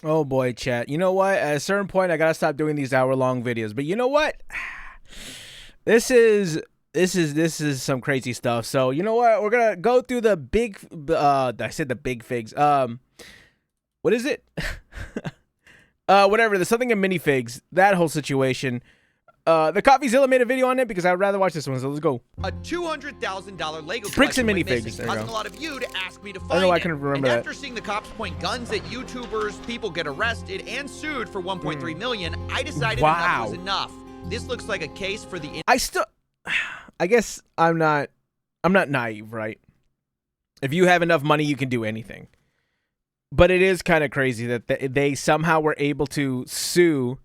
Oh boy, chat. You know what? At a certain point, I gotta stop doing these hour-long videos. But you know what? This is some crazy stuff. So you know what? We're gonna go through the big. I said the big figs. What is it? Whatever. There's something in minifigs. That whole situation. The Coffeezilla made a video on it because I'd rather watch this one. So let's go. A $200,000 Lego bricks and collection minifigs. missing, causing a lot of you to ask me to find I don't know why I it. couldn't remember and that. after seeing the cops point guns at YouTubers, people get arrested and sued for 1.3 million, I decided enough was enough. This looks like a case for the. I guess I'm not naive, right? If you have enough money, you can do anything. But it is kind of crazy that they somehow were able to sue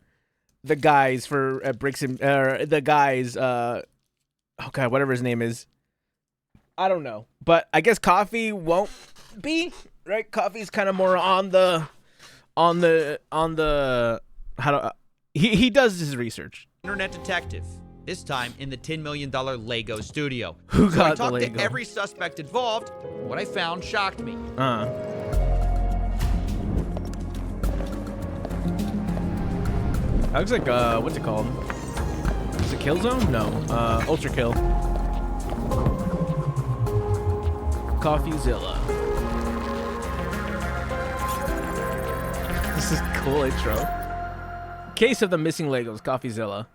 the guys for bricks and the guys oh god, whatever his name is, I don't know, but I guess Coffee won't be, right? Coffee's kind of more on the he does his research. Internet detective, this time in the $10 million Lego studio. Who So got I talked the Lego? to every suspect involved. What I found shocked me. That looks like what's it called? Is it Killzone? No. Ultra Kill. Coffeezilla. This is a cool intro. Case of the missing Legos, Coffeezilla.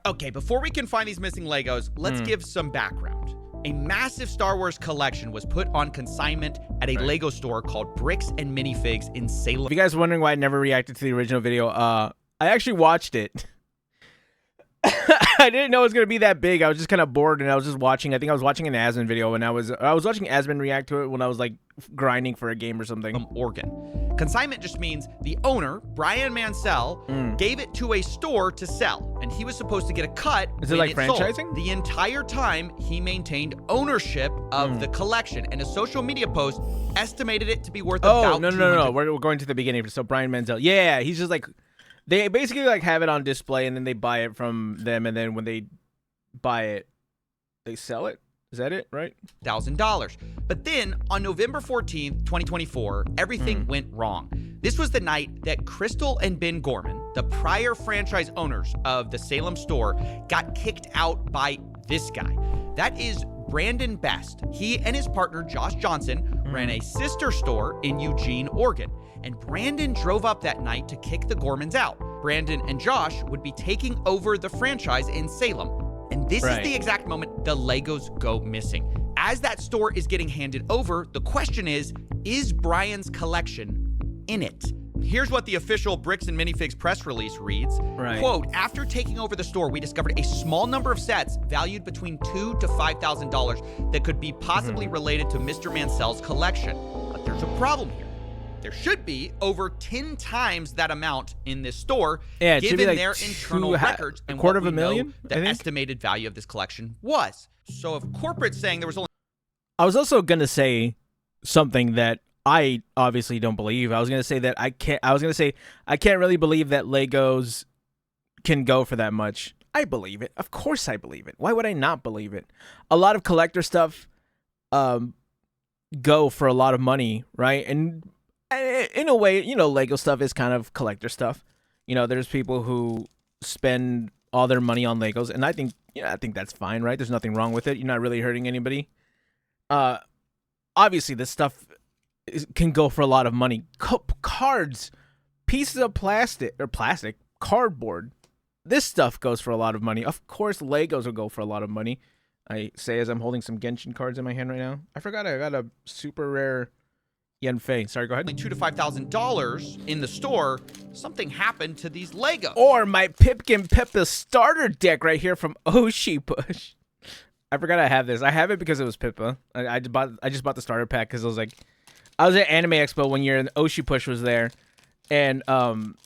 Okay, before we can find these missing Legos, let's give some background. A massive Star Wars collection was put on consignment at a Lego store called Bricks and Minifigs in Salem. If you guys are wondering why I never reacted to the original video, I actually watched it. I didn't know it was gonna be that big. I was just kind of bored, and I was just watching. I think I was watching an Asmin video, and I was watching Asmin react to it when I was like grinding for a game or something. Oregon. Consignment just means the owner, Brian Mansell, gave it to a store to sell, and he was supposed to get a cut. Is it like franchising? Sold. The entire time, he maintained ownership of the collection, and a social media post estimated it to be worth about no. We're going to the beginning. So Brian Mansell, yeah, he's just like. They basically like have it on display, and then they buy it from them, and then when they buy it, they sell it. Is that it, right? $1,000. But then on November 14th, 2024, everything went wrong. This was the night that Crystal and Ben Gorman, the prior franchise owners of the Salem store, got kicked out by this guy. That is Brandon Best. He and his partner, Josh Johnson, ran a sister store in Eugene, Oregon. And Brandon drove up that night to kick the Gormans out. Brandon and Josh would be taking over the franchise in Salem. And this is the exact moment the Legos go missing. As that store is getting handed over, the question is Brian's collection in it? Here's what the official Bricks and Minifigs press release reads. Quote, after taking over the store, we discovered a small number of sets valued between $2,000 to $5,000 that could be possibly related to Mr. Mansell's collection. But there's a problem here. There should be over 10 times that amount in this store, given like their internal records and what we know the estimated value of this collection was. So if corporate's saying there was only... I was also going to say something that I obviously don't believe. I was going to say that I can't really believe that Legos can go for that much. I believe it. Of course I believe it. Why would I not believe it? A lot of collector stuff go for a lot of money, right? And in a way, you know, Lego stuff is kind of collector stuff. You know, there's people who spend all their money on Legos, and I think that's fine, right? There's nothing wrong with it. You're not really hurting anybody. Obviously, this stuff can go for a lot of money. Cards, pieces of plastic, cardboard. This stuff goes for a lot of money. Of course, Legos will go for a lot of money. I say as I'm holding some Genshin cards in my hand right now. I forgot I got a super rare Yenfei. Sorry, go ahead. $2,000 to $5,000 in the store. Something happened to these Legos. Or my Pipkin Pippa starter deck right here from Oshi Push. I forgot I have this. I have it because it was Pippa. I just bought the starter pack because I was at Anime Expo one year and Oshi Push was there, and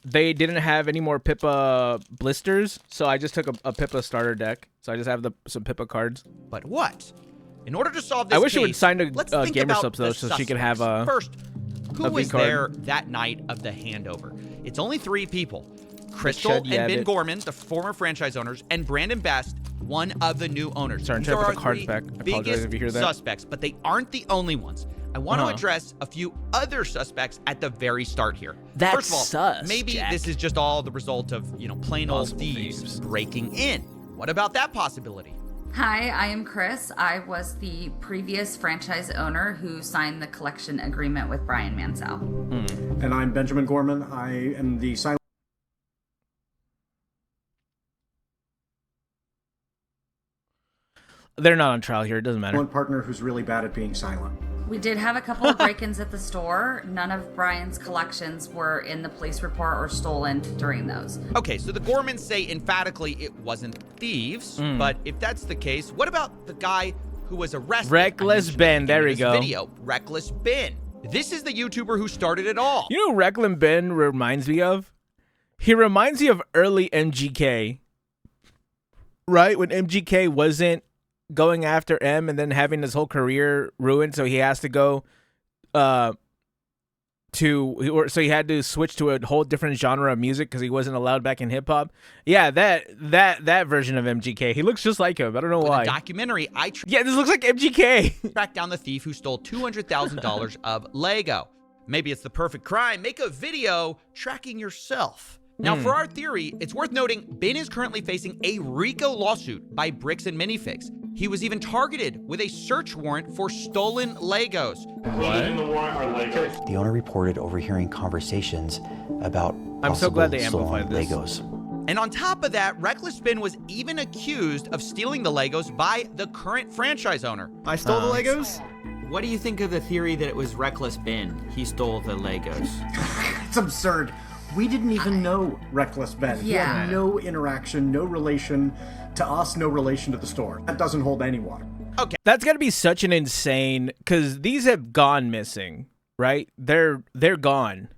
they didn't have any more Pippa blisters, so I just took a Pippa starter deck. So I just have some Pippa cards. But what? In order to solve this I wish case, it would sign a gamer subs though, so she could have a first. Who was card. there that night of the handover? It's only 3 people: Crystal and Ben Gorman, the former franchise owners, and Brandon Best, one of the new owners. Sorry, I'm These trying to are put the our cards 3 back. I apologize biggest if you hear that. suspects, but they aren't the only ones. I want to address a few other suspects at the very start here. That's First of all, sus, maybe Jack. this is just all the result of, plain old Possible thieves breaking in. What about that possibility? Hi, I am Chris. I was the previous franchise owner who signed the collection agreement with Brian Mansell. And I'm Benjamin Gorman. I am the silent. They're not on trial here. It doesn't matter. One partner who's really bad at being silent. We did have a couple of break-ins at the store. None of Brian's collections were in the police report or stolen during those. Okay, so the Gormans say emphatically it wasn't thieves, but if that's the case, what about the guy who was arrested? Reckless Ben, there we we go. Video, Reckless Ben. This is the YouTuber who started it all. You know who Reckless Ben reminds me of? He reminds me of early MGK. Right? When MGK wasn't going after M and then having his whole career ruined, so he has to go so he had to switch to a whole different genre of music because he wasn't allowed back in hip hop. Yeah, that version of MGK. He looks just like him. I don't know why. The documentary, yeah, this looks like MGK. tracked down the thief who stole $200,000 of Lego. Maybe it's the perfect crime. Make a video tracking yourself. Now, for our theory, it's worth noting Ben is currently facing a RICO lawsuit by Bricks and Minifigs. He was even targeted with a search warrant for stolen Legos. The owner reported overhearing conversations about I'm so glad they possible amplified stolen this. Legos. And on top of that, Reckless Ben was even accused of stealing the Legos by the current franchise owner. I stole the Legos? What do you think of the theory that it was Reckless Ben? He stole the Legos. It's absurd. We didn't even know Reckless Ben. He Yeah. had no interaction, no relation to us, no relation to the store. That doesn't hold any water. That's got to be such an insane, because these have gone missing, right? They're gone.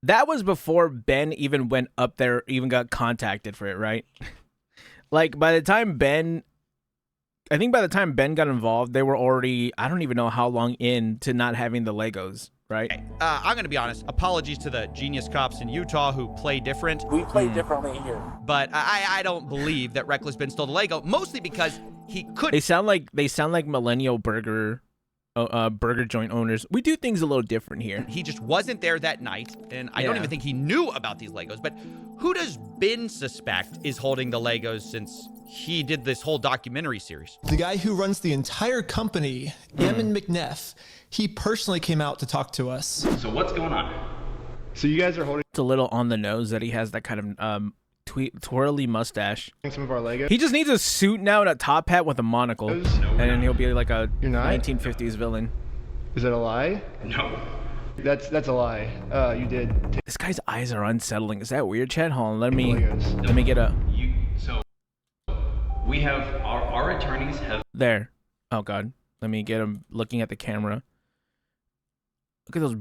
That was before Ben even went up there, even got contacted for it, right? Like, by the time Ben got involved, they were already, I don't even know how long into not having the Legos, right? I'm going to be honest. Apologies to the genius cops in Utah who play different. We play differently here. But I don't believe that Reckless Ben stole the Lego, mostly because he could. They sound like millennial burger joint owners. We do things a little different here. He just wasn't there that night, and I don't even think he knew about these Legos. But who does Ben suspect is holding the Legos since he did this whole documentary series? The guy who runs the entire company, Eamon McNeff, he personally came out to talk to us. So what's going on? So you guys are holding It's a little on the nose that he has that kind of twirly mustache. some of our Legos? He just needs a suit now and a top hat with a monocle, and then he'll be like a You're not? 1950s villain. Is that a lie? No. That's a lie. You did take This guy's eyes are unsettling. Is that weird, Chad? Hold on, let me Legos. get a So we have our attorneys have there. Oh God, let me get him looking at the camera. Look at those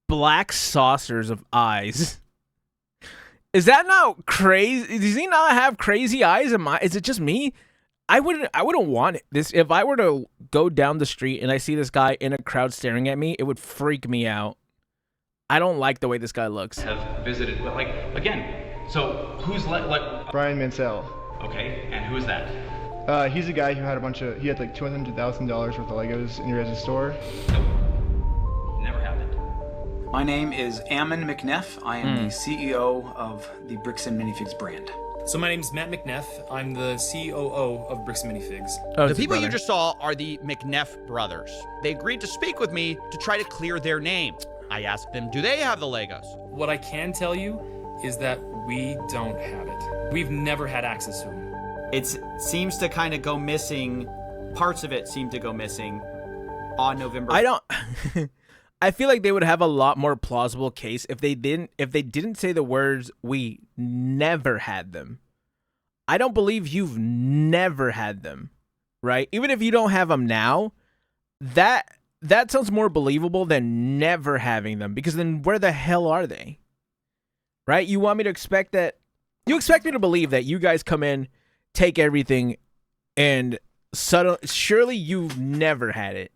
black saucers of eyes. Is that not crazy? Does he not have crazy eyes? Is it just me? I wouldn't want this. If I were to go down the street and I see this guy in a crowd staring at me, it would freak me out. I don't like the way this guy looks. have visited, but like again. So who's like? Brian Mansell. Okay, and who is that? He's a guy who had he had like $200,000 worth of Legos in your guys' store. Nope. Never happened. My name is Eamon McNeff. I am the CEO of the Bricks and Minifigs brand. So my name's Matt McNeff. I'm the COO of Bricks and Minifigs. Oh, The it's his people you brother. just saw are the McNeff brothers. They agreed to speak with me to try to clear their name. I asked them, do they have the Legos? What I can tell you is that we don't have it. We've never had access to them. It seems to kind of go missing. Parts of it seem to go missing on November. I don't. I feel like they would have a lot more plausible case if they didn't say the words "we never had them." I don't believe you've never had them, right? Even if you don't have them now, that sounds more believable than never having them, because then where the hell are they? Right? You want me to expect that? You expect me to believe that you guys come in, take everything, and surely you've never had it.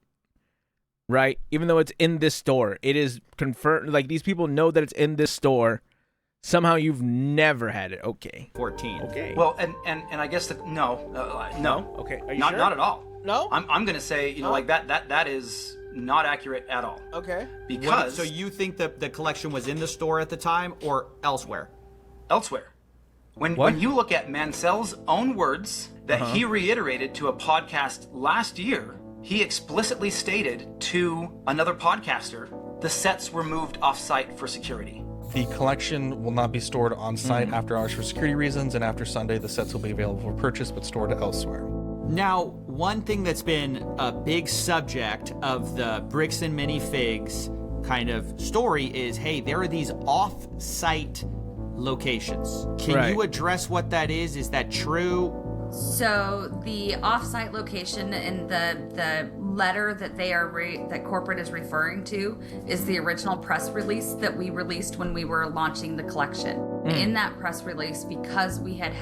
Right? Even though it's in this store, it is confirmed. Like, these people know that it's in this store. Somehow you've never had it. Okay. 14. Okay. Well, and I guess no. Okay. Are you not sure? not at all. No? I'm gonna say, like that is not accurate at all. Okay. Because so you think that the collection was in the store at the time or elsewhere? Elsewhere. When you look at Mansell's own words that he reiterated to a podcast last year, he explicitly stated to another podcaster the sets were moved off-site for security. The collection will not be stored on site after hours for security reasons, and after Sunday, the sets will be available for purchase but stored elsewhere. Now, one thing that's been a big subject of the Bricks and Minifigs kind of story is, hey, there are these off-site locations. Can you address what that is? Is that true? So the off-site location in the letter that that corporate is referring to is the original press release that we released when we were launching the collection. In that press release, because we had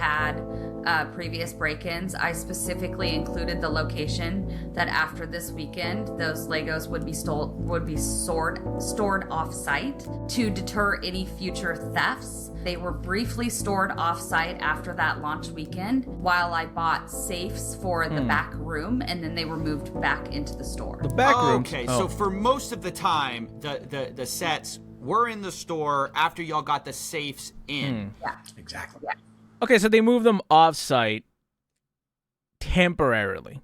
previous break-ins, I specifically included the location that after this weekend, those Legos would be stored off-site to deter any future thefts. They were briefly stored off-site after that launch weekend while I bought safes for the back room, and then they were moved back into the store. The back room. Okay, so for most of the time, the sets were in the store after y'all got the safes in. Yeah, exactly. Yeah. Okay, so they moved them off-site temporarily.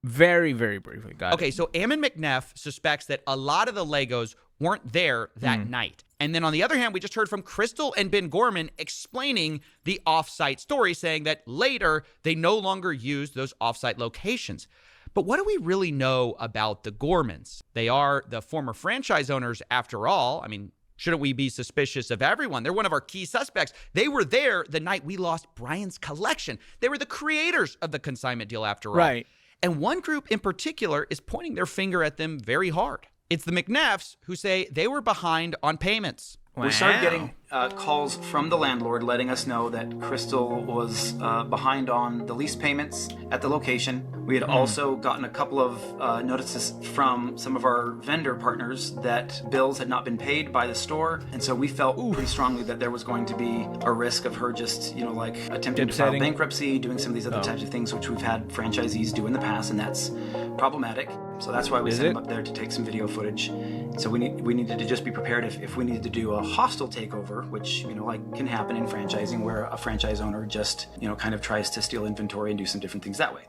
Very, very briefly. Got it. Okay, so Ammon McNeff suspects that a lot of the Legos weren't there that night. And then on the other hand, we just heard from Crystal and Ben Gorman explaining the off-site story, saying that later they no longer used those off-site locations. But what do we really know about the Gormans? They are the former franchise owners after all. I mean, shouldn't we be suspicious of everyone? They're one of our key suspects. They were there the night we lost Brian's collection. They were the creators of the consignment deal after all. Right. And one group in particular is pointing their finger at them very hard. It's the McNeffs who say they were behind on payments. We started getting calls from the landlord letting us know that Crystal was behind on the lease payments at the location. We had also gotten a couple of notices from some of our vendor partners that bills had not been paid by the store. And so we felt pretty strongly that there was going to be a risk of her just, attempting to file bankruptcy, doing some of these other types of things, which we've had franchisees do in the past, and that's problematic. So that's why we sent him up there to take some video footage. So we needed to just be prepared if we needed to do a hostile takeover, which can happen in franchising, where a franchise owner just kind of tries to steal inventory and do some different things that way.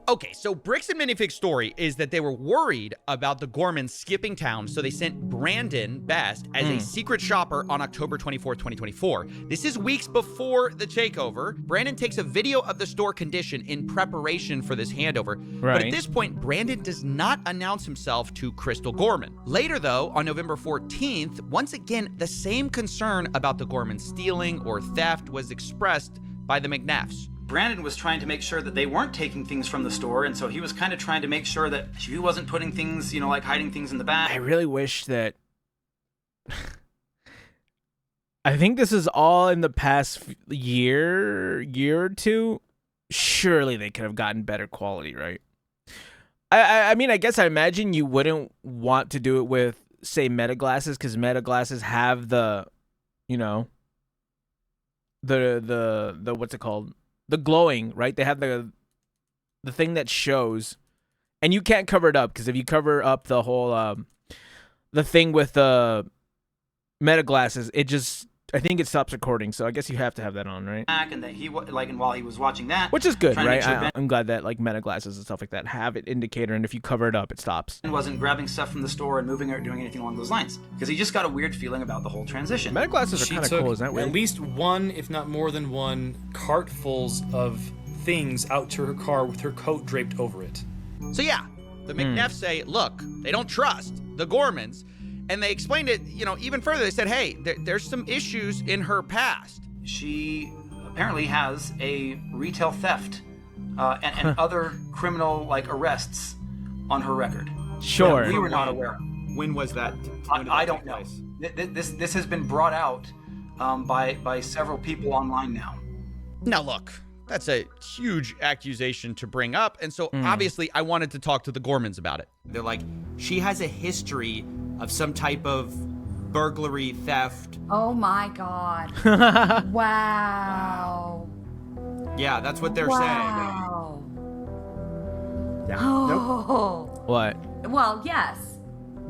Okay, so Bricks and Minifig's story is that they were worried about the Gormans skipping town, so they sent Brandon Best as a secret shopper on October 24th, 2024. This is weeks before the takeover. Brandon takes a video of the store condition in preparation for this handover. Right. But at this point, Brandon does not announce himself to Crystal Gorman. Later, though, on November 14th, once again, the same concern about the Gormans stealing or theft was expressed by the McNeffs. Brandon was trying to make sure that they weren't taking things from the store, and so he was kind of trying to make sure that he wasn't putting things, like hiding things in the back. I really wish that... I think this is all in the past year or two. Surely they could have gotten better quality, right? I mean, I guess I imagine you wouldn't want to do it with, say, Meta Glasses, because Meta Glasses have the, the what's it called? The glowing, right? They have the thing that shows, and you can't cover it up, because if you cover up the whole the thing with the Meta Glasses, I think it stops recording. So I guess you have to have that on, right? And that and while he was watching that, which is good, right? Sure I'm glad that Meta Glasses and stuff like that have an indicator, and if you cover it up, it stops. Ben wasn't grabbing stuff from the store and moving it or doing anything along those lines, because he just got a weird feeling about the whole transition. Meta Glasses are kind of cool, isn't that weird? At least one, if not more than one, cartfuls of things out to her car with her coat draped over it. So yeah, the McNeffs say, look, they don't trust the Gormans. And they explained it, even further. They said, hey, there's some issues in her past. She apparently has a retail theft and other criminal arrests on her record. Sure. We were not aware of. When was that? I don't know. This has been brought out by several people online now. Now look, that's a huge accusation to bring up. And so obviously I wanted to talk to the Gormans about it. They're like, she has a history of some type of burglary, theft. Oh my God. Wow. Yeah, that's what they're wow. Yeah. Oh. What? Well, yes.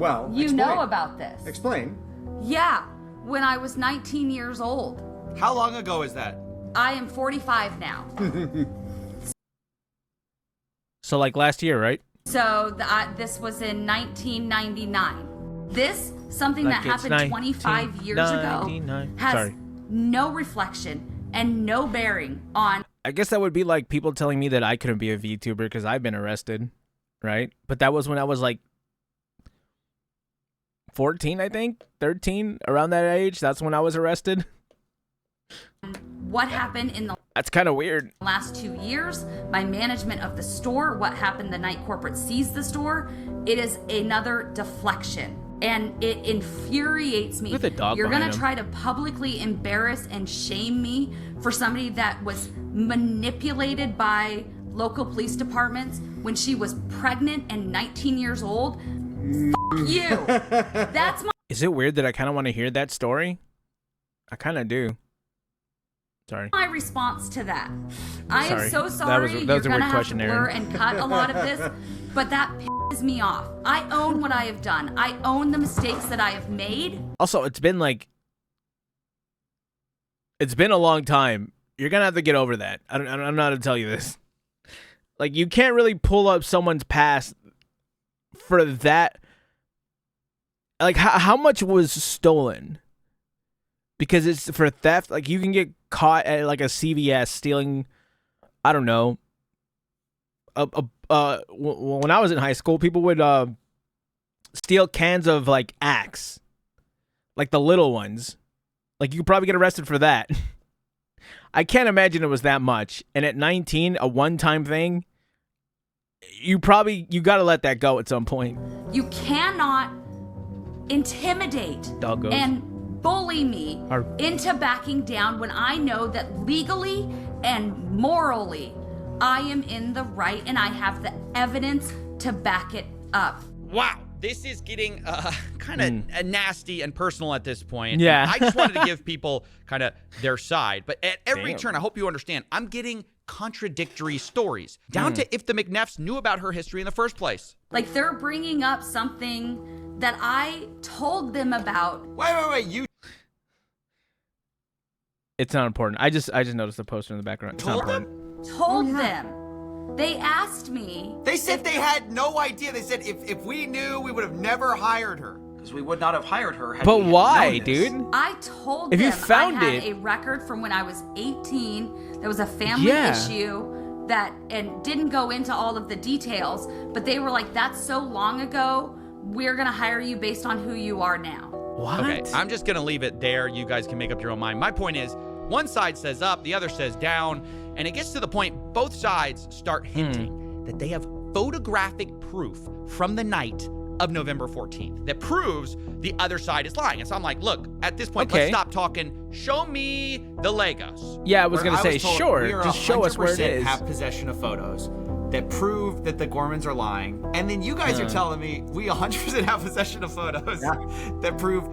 Well, You explain. know about this. Explain. Yeah, when I was 19 years old. How long ago is that? I am 45 now. So like last year, right? So this was in 1999. This, something Like that it's happened 25 years ago, 1999. has Sorry. no reflection and no bearing on. I guess that would be like people telling me that I couldn't be a VTuber because I've been arrested, right? But that was when I was like 14, I think, 13, around that age. That's when I was arrested. What happened in the That's kind of weird. last 2 years, my management of the store, what happened the night corporate seized the store, it is another deflection. And it infuriates me. With a dog You're behind gonna him. try to publicly embarrass and shame me for somebody that was manipulated by local police departments when she was pregnant and 19 years old. Fuck you. That's Is it weird that I kind of want to hear that story? I kind of do. Sorry. my response to that. I am Sorry. so That sorry. was a You're weird gonna have to question, blur Aaron. and cut a lot of this, but that pisses me off. I own what I have done. I own the mistakes that I have made. Also, it's been a long time. You're gonna have to get over that. I'm not gonna tell you this. Like, you can't really pull up someone's past for that. Like, how much was stolen? Because it's for theft. Like, you can get caught at like a CVS stealing, I don't know. When I was in high school, people would steal cans of like Axe, like the little ones. Like, you could probably get arrested for that. I can't imagine it was that much. And at 19, a one-time thing, you got to let that go at some point. You cannot intimidate Doggos. and bully me Arr. into backing down when I know that legally and morally I am in the right and I have the evidence to back it up. Wow, this is getting kind of nasty and personal at this point. Yeah. I just wanted to give people kind of their side. But at every Damn. turn, I hope you understand, I'm getting contradictory stories. Down to if the McNeffs knew about her history in the first place. Like, they're bringing up something that I told them about. Wait, you It's not important. I just noticed the poster in the background. It's not told them? important. Told them. They asked me. They said they had no idea. They said if we knew, we would have never hired her. Because we would not have hired her. Had But we why, known this. dude? I told If them you found I had it- a record from when I was 18. There was a family Yeah. issue that, and didn't go into all of the details, but they were like, that's so long ago, we're gonna hire you based on who you are now. What? Okay, I'm just going to leave it there. You guys can make up your own mind. My point is, one side says up, the other says down, and it gets to the point both sides start hinting that they have photographic proof from the night of November 14th that proves the other side is lying. And so I'm like, look, at this point, Okay. let's stop talking. Show me the Legos. Yeah, I was going to say, told sure. we are Just show us where it 100% is. have possession of photos that prove that the Gormans are lying. And then you guys are telling me we 100% have possession of photos that prove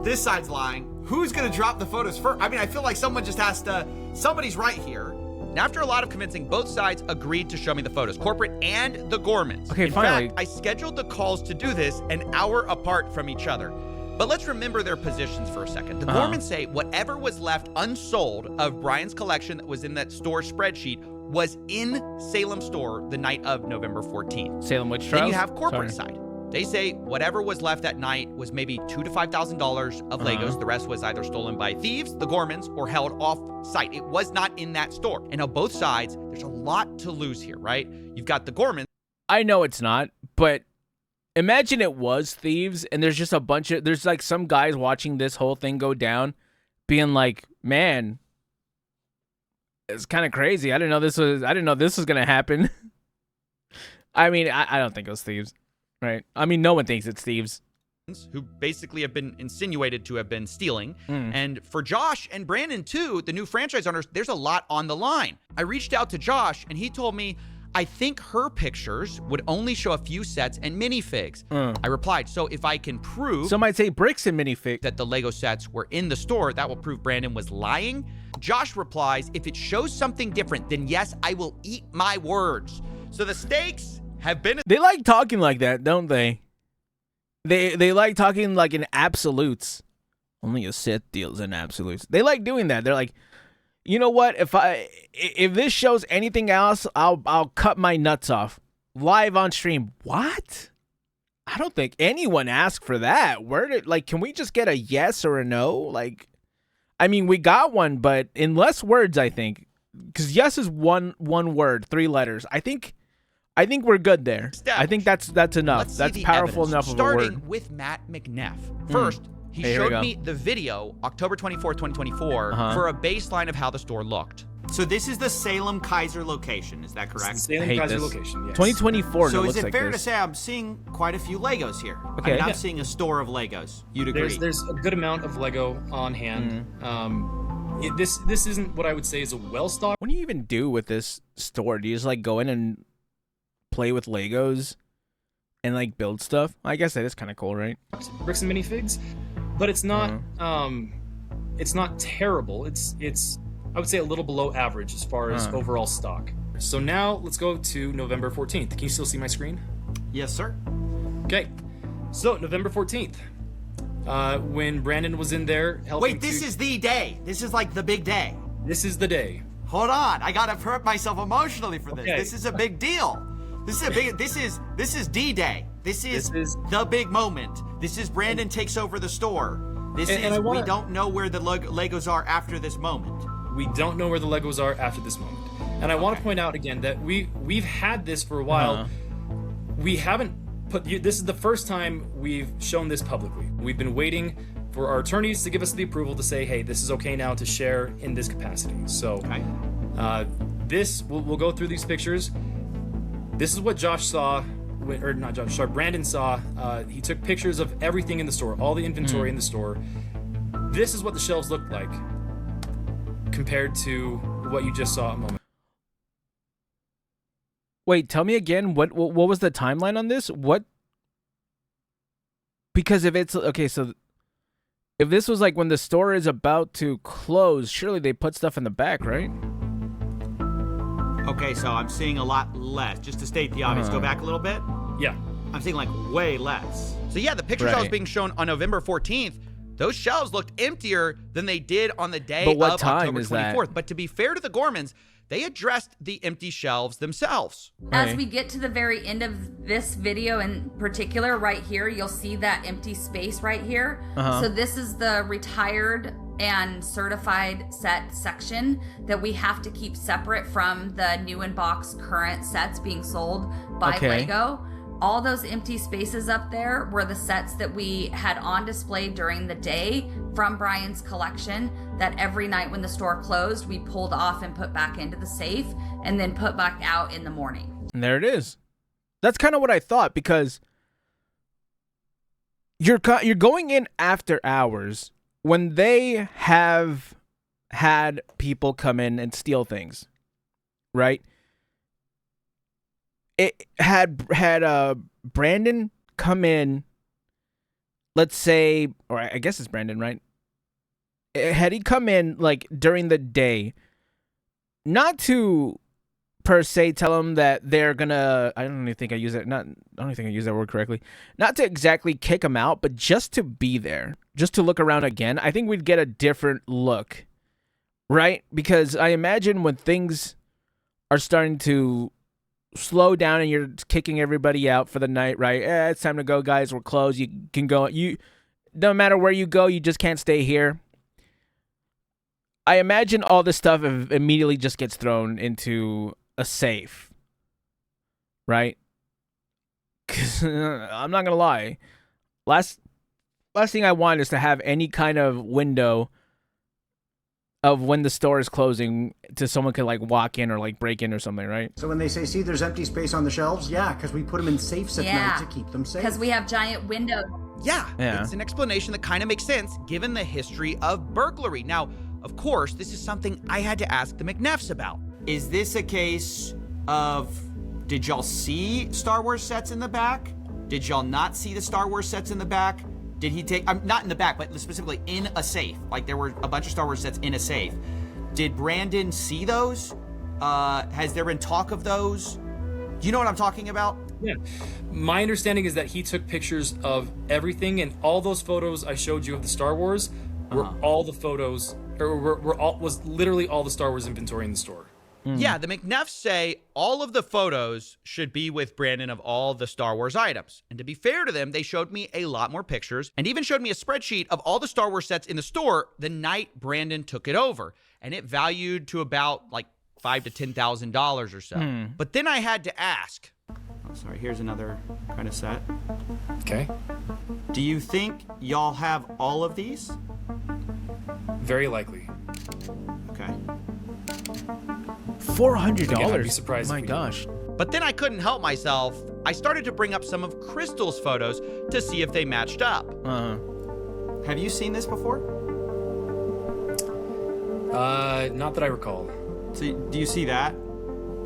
this side's lying. Who's going to drop the photos first? I mean, I feel like someone just has to, somebody's right here. And after a lot of convincing, both sides agreed to show me the photos, corporate and the Gormans. Okay, In finally. fact, I scheduled the calls to do this an hour apart from each other. But let's remember their positions for a second. The Gormans say whatever was left unsold of Brian's collection that was in that store spreadsheet was in Salem store the night of November 14th. Salem Witch Then Trials? you have corporate Sorry. side. They say whatever was left that night was maybe $2,000 to $5,000 of Legos. The rest was either stolen by thieves, the Gormans, or held off site. It was not in that store. And on both sides, there's a lot to lose here, right? You've got the Gormans. I know it's not, but imagine it was thieves and there's just there's like some guys watching this whole thing go down being like, man, it's kind of crazy. I didn't know this was going to happen. I mean, I don't think it was thieves, right? I mean, no one thinks it's thieves. Who basically have been insinuated to have been stealing. And for Josh and Brandon too, the new franchise owners, there's a lot on the line. I reached out to Josh and he told me, I think her pictures would only show a few sets and minifigs. I replied, so if I can prove Some might say bricks and minifig that the Lego sets were in the store, that will prove Brandon was lying. Josh replies, if it shows something different, then yes, I will eat my words. So the stakes have been... They like talking like that, don't they? They like talking like in absolutes. Only a Sith deals in absolutes. They like doing that. They're like, you know what? If this shows anything else, I'll cut my nuts off live on stream. What? I don't think anyone asked for that. Can we just get a yes or a no? Like, I mean, we got one, but in less words, I think, because yes is one word, 3 letters. I think we're good there. I think that's enough. That's powerful enough of a word. Starting with Matt McNeff. First, he showed me the video, October 24th, 2024, for a baseline of how the store looked. So this is the Salem Kaiser location, is that correct? Salem Kaiser location, yes. 2024. So is it fair to say I'm seeing quite a few Legos here? Okay. I mean, I'm seeing a store of Legos. You'd agree? There's a good amount of Lego on hand. This isn't what I would say is a well-stocked. What do you even do with this store? Do you just like go in and play with Legos and like build stuff? I guess that is kind of cool, right? Bricks and minifigs, but it's not it's not terrible. It's I would say a little below average as far as overall stock. So now let's go to November 14th. Can you still see my screen? Yes, sir. Okay. So November 14th, when Brandon was in there helping. Wait, this is the day. This is like the big day. This is the day. Hold on, I gotta prep myself emotionally for this. Okay. This is a big deal. This is D-Day. This is the big moment. This is Brandon takes over the store. We don't know where the Legos are after this moment. We don't know where the Legos are after this moment. And I want to point out again that we've had this for a while. We haven't this is the first time we've shown this publicly. We've been waiting for our attorneys to give us the approval to say, hey, this is okay now to share in this capacity. So we'll go through these pictures. This is what Josh saw, or not Josh, sorry, Brandon saw. He took pictures of everything in the store, all the inventory in the store. This is what the shelves looked like compared to what you just saw a moment. Wait, tell me again, what was the timeline on this? What? Because if it's, okay, so if this was like when the store is about to close, surely they put stuff in the back, right? Okay, so I'm seeing a lot less. Just to state the obvious, go back a little bit. Yeah. I'm seeing like way less. So yeah, the pictures I was being shown on November 14th, those shelves looked emptier than they did on the day of October 24th. But to be fair to the Gormans, they addressed the empty shelves themselves. As we get to the very end of this video in particular, right here, you'll see that empty space right here. So this is the retired and certified set section that we have to keep separate from the new in box current sets being sold by Lego. All those empty spaces up there were the sets that we had on display during the day from Brian's collection that every night when the store closed, we pulled off and put back into the safe and then put back out in the morning. And there it is. That's kind of what I thought, because you're going in after hours when they have had people come in and steal things, right? It had Brandon come in, let's say, or I guess it's Brandon, right? Had he come in like during the day, not to per se tell him that they're gonna, I don't even think I use that word correctly, not to exactly kick him out, but just to be there, just to look around again, I think we'd get a different look, right? Because I imagine when things are starting to slow down and you're kicking everybody out for the night, right? It's time to go, guys. We're closed. You can go. No matter where you go, you just can't stay here. I imagine all this stuff immediately just gets thrown into a safe, right? Because I'm not gonna lie, last thing I want is to have any kind of window of when the store is closing to someone could like walk in or like break in or something, right? So when they say, see, there's empty space on the shelves, yeah, because we put them in safes at night to keep them safe. Because we have giant windows. Yeah, it's an explanation that kind of makes sense given the history of burglary. Now, of course, this is something I had to ask the McNeffs about. Is this a case of, did y'all see Star Wars sets in the back? Did y'all not see the Star Wars sets in the back? Did he take, not in the back, but specifically in a safe? Like there were a bunch of Star Wars sets in a safe. Did Brandon see those? Has there been talk of those? Do you know what I'm talking about? Yeah. My understanding is that he took pictures of everything, and all those photos I showed you of the Star Wars were all the photos, or was literally all the Star Wars inventory in the store. Yeah, the McNeffs say all of the photos should be with Brandon of all the Star Wars items. And to be fair to them, they showed me a lot more pictures and even showed me a spreadsheet of all the Star Wars sets in the store the night Brandon took it over. And it valued to about like $5,000 to $10,000 or so. But then I had to ask. Oh, sorry, here's another kind of set. Okay. Do you think y'all have all of these? Very likely. Okay. $400. Again, I'd be surprised. My gosh. But then I couldn't help myself. I started to bring up some of Crystal's photos to see if they matched up. Have you seen this before? Not that I recall. So do you see that?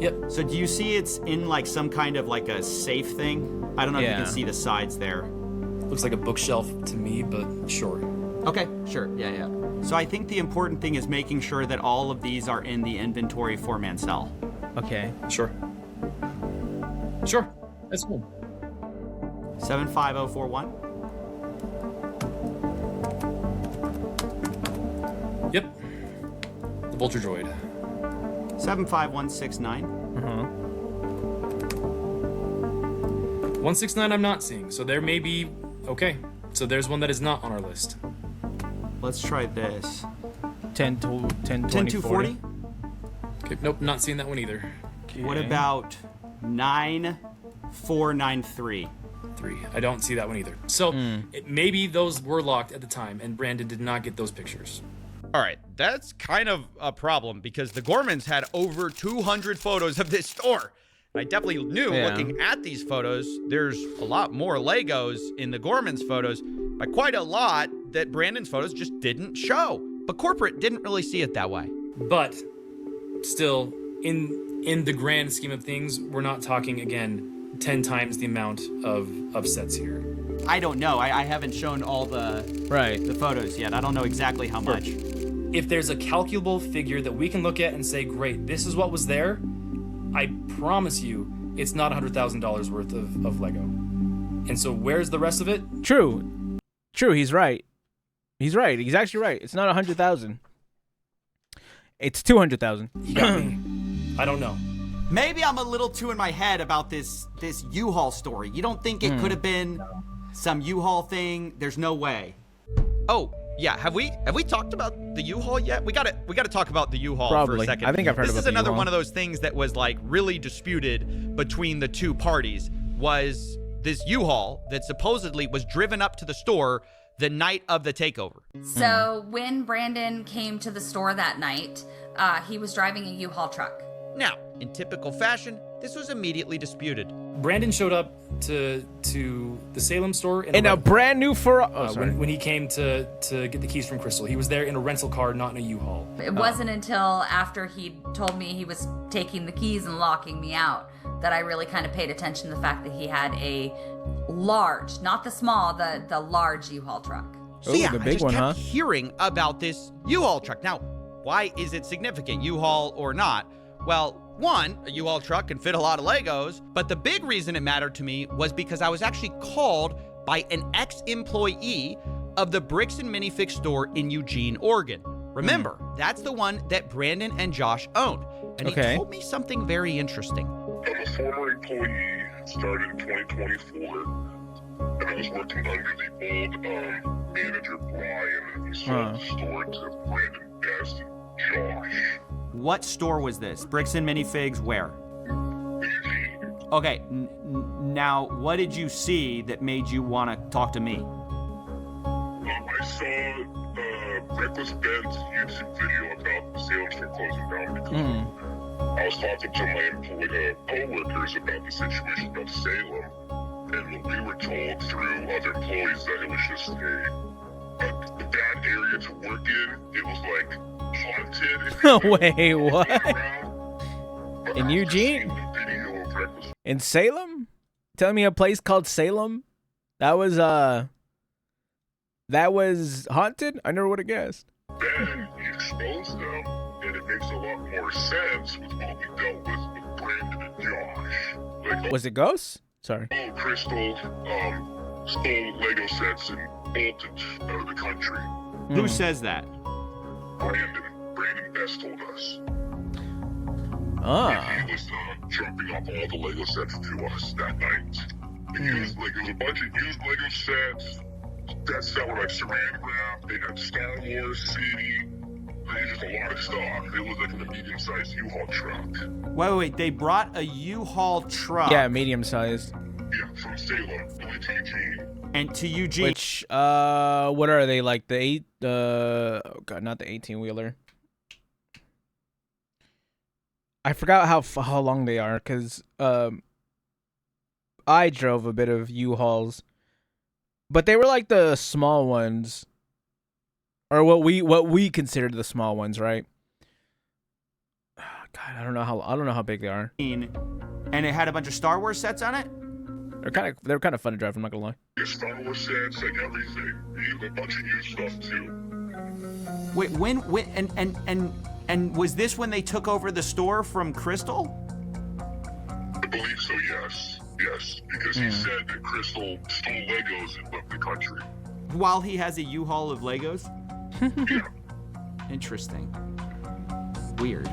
Yep. So do you see it's in like some kind of like a safe thing? I don't know if you can see the sides there. Looks like a bookshelf to me, but sure. Okay, sure. Yeah. So I think the important thing is making sure that all of these are in the inventory for Mansell. Okay. Sure. That's cool. 75041. Yep. The Vulture Droid. 75169. 169 I'm not seeing, so there may be... Okay, so there's one that is not on our list. Let's try this. 10 to 40. Okay, nope, not seeing that one either. Okay. What about 9493? 3. I don't see that one either. So maybe those were locked at the time, and Brandon did not get those pictures. All right, that's kind of a problem because the Gormans had over 200 photos of this store. I definitely knew looking at these photos, there's a lot more Legos in the Gormans photos, by quite a lot that Brandon's photos just didn't show. But corporate didn't really see it that way. But still, in the grand scheme of things, we're not talking, again, 10 times the amount of sets here. I don't know. I haven't shown all the photos yet. I don't know exactly how much. If there's a calculable figure that we can look at and say, great, this is what was there, I promise you it's not $100,000 worth of Lego. And so where's the rest of it? True, he's right. He's actually right. It's not 100,000. It's 200,000. You got me. I don't know. Maybe I'm a little too in my head about this U-Haul story. You don't think it could have been some U-Haul thing? There's no way. Oh, yeah. Have we talked about the U-Haul yet? We gotta talk about the U-Haul for a second. I think I've heard about This the is another U-Haul. one of those things that was like really disputed between the two parties. Was this U-Haul that supposedly was driven up to the store the night of the takeover? So when Brandon came to the store that night, he was driving a U-Haul truck. Now, in typical fashion, this was immediately disputed. Brandon showed up to the Salem store in a brand new when he came to get the keys from Crystal. He was there in a rental car, not in a U-Haul. It wasn't until after he told me he was taking the keys and locking me out that I really kind of paid attention to the fact that he had a large, not the small, the large U-Haul truck. So yeah, I just kept hearing about this U-Haul truck. Now, why is it significant, U-Haul or not? Well, one, a U-Haul truck can fit a lot of Legos, but the big reason it mattered to me was because I was actually called by an ex-employee of the Bricks and Minifix store in Eugene, Oregon. Remember, that's the one that Brandon and Josh owned. And he told me something very interesting. I'm a former employee, started in 2024, and I was working under the old manager Brian, and he sold the store to Brandon Best and Josh. What store was this? Bricks and Minifigs where? Okay, now what did you see that made you want to talk to me? I saw Reckless Ben's YouTube video about the Salem store closing down because I was talking to my co-workers about the situation about Salem, and we were told through other employees that it was just a bad area to work in. It was like haunted. Wait, what? In Eugene? In Salem? Telling me a place called Salem? That was haunted? I never would have guessed. Then we exposed them, and it makes a lot more sense with what we dealt with Brandon and Josh. Was it ghosts? Sorry. Oh, Crystal stole Lego sets and bolted out of the country. Who says that? Brandon Best told us. Ah. He was dropping off all the Lego sets to us that night. There was a bunch of used Lego sets. Sets that were like saran wrap. They had Star Wars CD. They had just a lot of stuff. It was like in a medium-sized U-Haul truck. Wait. They brought a U-Haul truck. Yeah, medium-sized. Yeah, from Salem to Eugene. And to Eugene. Which, what are they, like the oh god, not the 18-wheeler. I forgot how long they are, because I drove a bit of U-Hauls, but they were like the small ones, or what we considered the small ones, right? God, I don't know how big they are. And it had a bunch of Star Wars sets on it. They're kind of fun to drive. I'm not gonna lie. Yeah, Star Wars sets, like everything. A bunch of used stuff too. Wait, when and was this when they took over the store from Crystal? I believe so. Yes, because he said that Crystal stole Legos and left the country. While he has a U-Haul of Legos? Yeah. Interesting. Weird.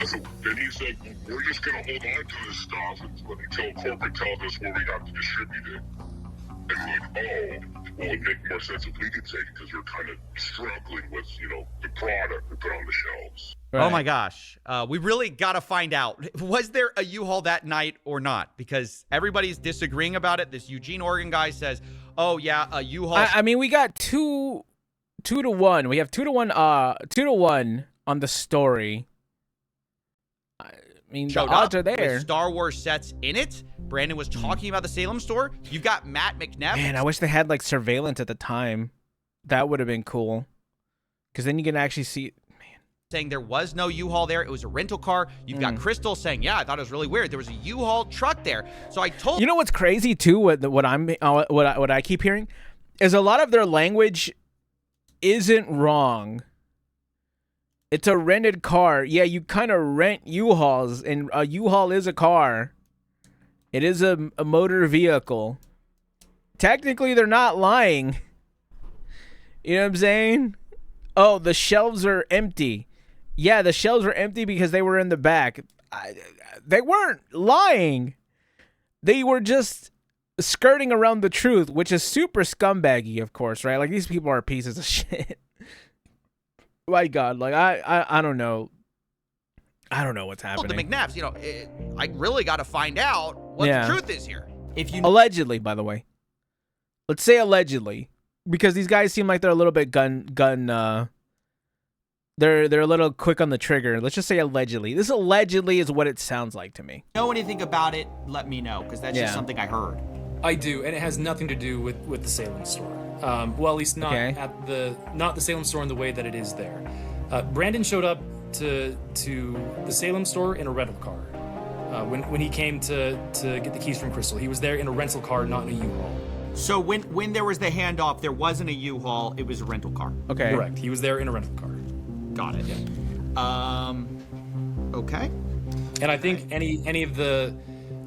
So, and he said, we're just going to hold on to this stuff until corporate tells us where we have to distribute it. And we're like, oh, well, it'd make more sense if we could take it because we're kind of struggling with, the product to put on the shelves. Right. Oh my gosh. We really got to find out. Was there a U-Haul that night or not? Because everybody's disagreeing about it. This Eugene, Oregon guy says, oh yeah, a U-Haul. I mean, we got 2 to 1. We have 2 to 1 on the story. I mean, the odds are there. With Star Wars sets in it. Brandon was talking about the Salem store. You've got Matt McNeff. Man, I wish they had like surveillance at the time. That would have been cool. Because then you can actually see. Saying there was no U-Haul there. It was a rental car. You've got Crystal saying, yeah, I thought it was really weird. There was a U-Haul truck there. So I told you know what's crazy too. What I keep hearing is a lot of their language isn't wrong. It's a rented car. Yeah, you kind of rent U-Hauls, and a U-Haul is a car. It is a motor vehicle. Technically, they're not lying. You know what I'm saying? Oh, the shelves are empty. Yeah, the shelves were empty because they were in the back. They weren't lying. They were just skirting around the truth, which is super scumbaggy, of course, right? Like, these people are pieces of shit. My God, like, I don't know. I don't know what's happening. The McNabbs, I really got to find out what the truth is here. If you allegedly, by the way, let's say allegedly, because these guys seem like they're a little bit they're a little quick on the trigger. Let's just say allegedly. This allegedly is what it sounds like to me. Know anything about it? Let me know, because that's just something I heard. I do, and it has nothing to do with the Salem store. Well, at least not at the Salem store in the way that it is there. Brandon showed up to the Salem store in a rental car. When he came to get the keys from Crystal, he was there in a rental car, not in a U-Haul. So when there was the handoff, there wasn't a U-Haul; it was a rental car. Okay, correct. He was there in a rental car. Got it. Yeah. Okay. And I think any of the,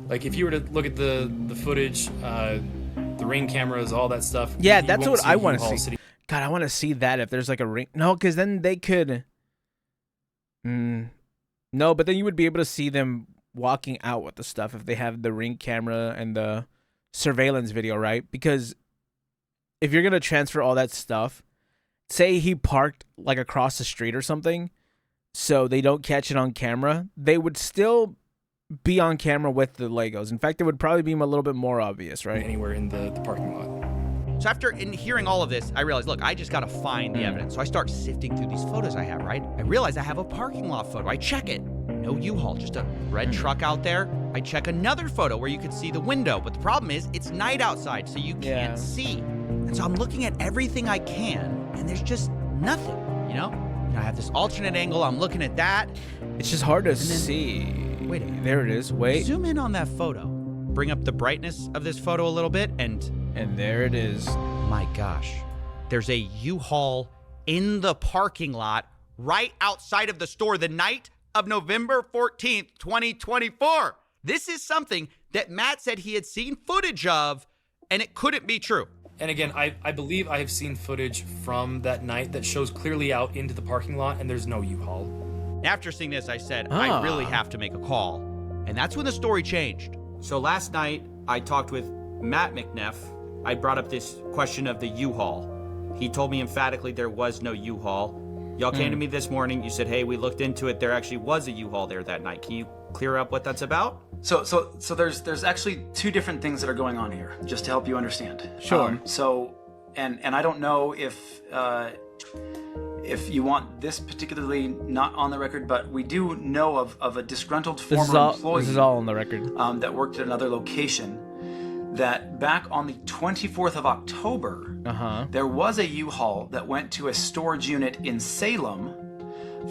like, if you were to look at the footage, the ring cameras, all that stuff. Yeah, that's what I want to see. God, I want to see that if there's like a ring. No, because then they could. No, but then you would be able to see them walking out with the stuff if they have the ring camera and the surveillance video, right? Because if you're gonna transfer all that stuff, say he parked like across the street or something, so they don't catch it on camera, they would still be on camera with the Legos. In fact, it would probably be a little bit more obvious, right? Anywhere in the parking lot. So after hearing all of this, I realized, look, I just got to find the evidence. So I start sifting through these photos I have, right? I realize I have a parking lot photo. I check it. No U-Haul, just a red truck out there. I check another photo where you could see the window. But the problem is it's night outside, so you can't see. And so I'm looking at everything I can, and there's just nothing, I have this alternate angle. I'm looking at that. It's just hard to see. Wait a minute. There it is. Wait. Zoom in on that photo. Bring up the brightness of this photo a little bit, and there it is. My gosh. There's a U-Haul in the parking lot right outside of the store the night of November 14th, 2024. This is something that Matt said he had seen footage of, and it couldn't be true. And again, I believe I have seen footage from that night that shows clearly out into the parking lot, and there's no U-Haul. After seeing this, I said, I really have to make a call. And that's when the story changed. So last night, I talked with Matt McNeff. I brought up this question of the U-Haul. He told me emphatically there was no U-Haul. Y'all came to me this morning. You said, hey, we looked into it. There actually was a U-Haul there that night. Can you clear up what that's about? So there's actually two different things that are going on here, just to help you understand. Sure. And I don't know if you want this particularly not on the record, but we do know of a disgruntled former employee. This is all on the record. That worked at another location. That back on the 24th of October, there was a U-Haul that went to a storage unit in Salem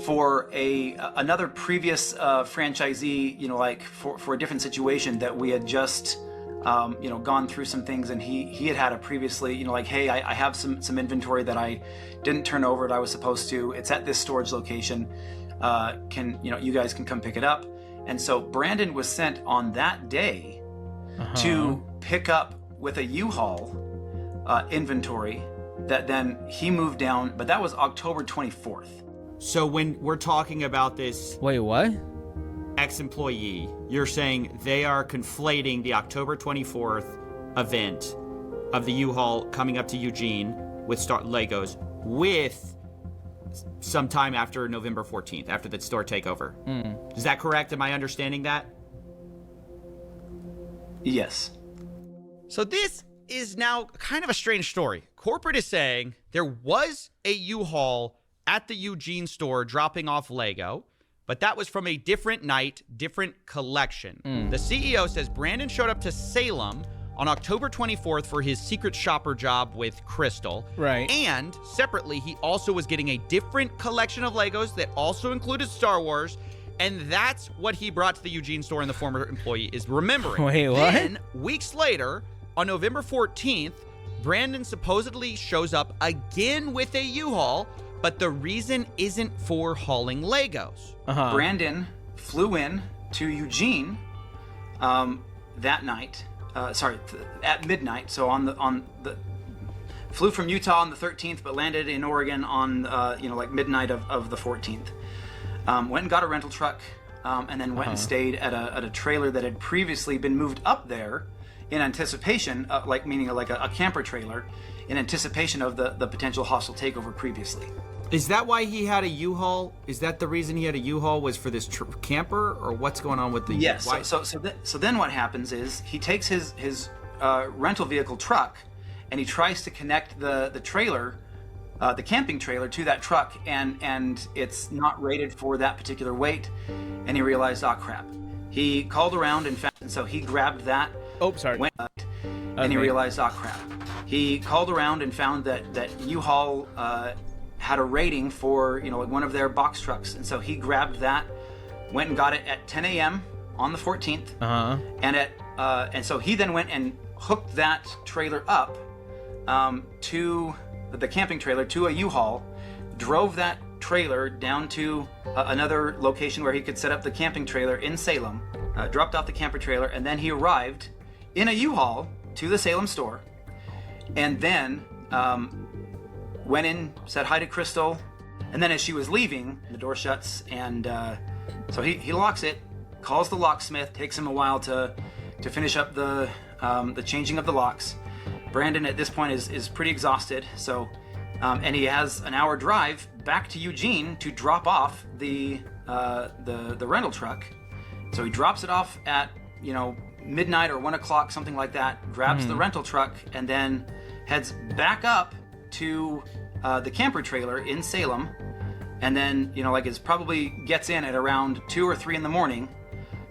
for another previous franchisee, like for a different situation that we had just gone through some things, and he had a previously, like, hey, I have some inventory that I didn't turn over that I was supposed to. It's at this storage location. You guys can come pick it up. And so Brandon was sent on that day to pick up with a U-Haul inventory that then he moved down, but that was October 24th. So when we're talking about this... Wait, what? Ex-employee, you're saying they are conflating the October 24th event of the U-Haul coming up to Eugene with Legos with some time after November 14th, after the store takeover. Is that correct? Am I understanding that? Yes. So this is now kind of a strange story. Corporate is saying there was a U-Haul at the Eugene store dropping off Lego, but that was from a different night, different collection. The CEO says Brandon showed up to Salem on October 24th for his secret shopper job with Crystal. Right. And separately, he also was getting a different collection of Legos that also included Star Wars. And that's what he brought to the Eugene store, and the former employee is remembering. Wait, what? Then, weeks later, on November 14th, Brandon supposedly shows up again with a U-Haul, but the reason isn't for hauling Legos. Brandon flew in to Eugene that night. At midnight. So flew from Utah on the 13th, but landed in Oregon on midnight of the 14th. Went and got a rental truck, and then went and stayed at a trailer that had previously been moved up there in anticipation, meaning a camper trailer, in anticipation of the potential hostile takeover previously. Is that why he had a U-Haul? Is that the reason he had a U-Haul, was for this camper, or what's going on with the... Yes. So then what happens is he takes his rental vehicle truck, and he tries to connect the trailer, the camping trailer, to that truck, and it's not rated for that particular weight, and he realized, oh crap. He called around and so he grabbed that. Oh, sorry. And he realized, oh crap. He called around and found that U-Haul had a rating for one of their box trucks, and so he grabbed that, went and got it at 10 a.m. on the 14th, and so he then went and hooked that trailer up to the camping trailer to a U-Haul, drove that trailer down to another location where he could set up the camping trailer in Salem, dropped off the camper trailer, and then he arrived in a U-Haul to the Salem store, and then went in, said hi to Crystal, and then as she was leaving, the door shuts, and so he locks it, calls the locksmith. Takes him a while to finish up the changing of the locks. Brandon at this point is pretty exhausted, so and he has an hour drive back to Eugene to drop off the rental truck. So he drops it off at midnight or 1 o'clock, something like that. Grabs the rental truck and then heads back up to the camper trailer in Salem, and then gets in at around 2 or 3 in the morning,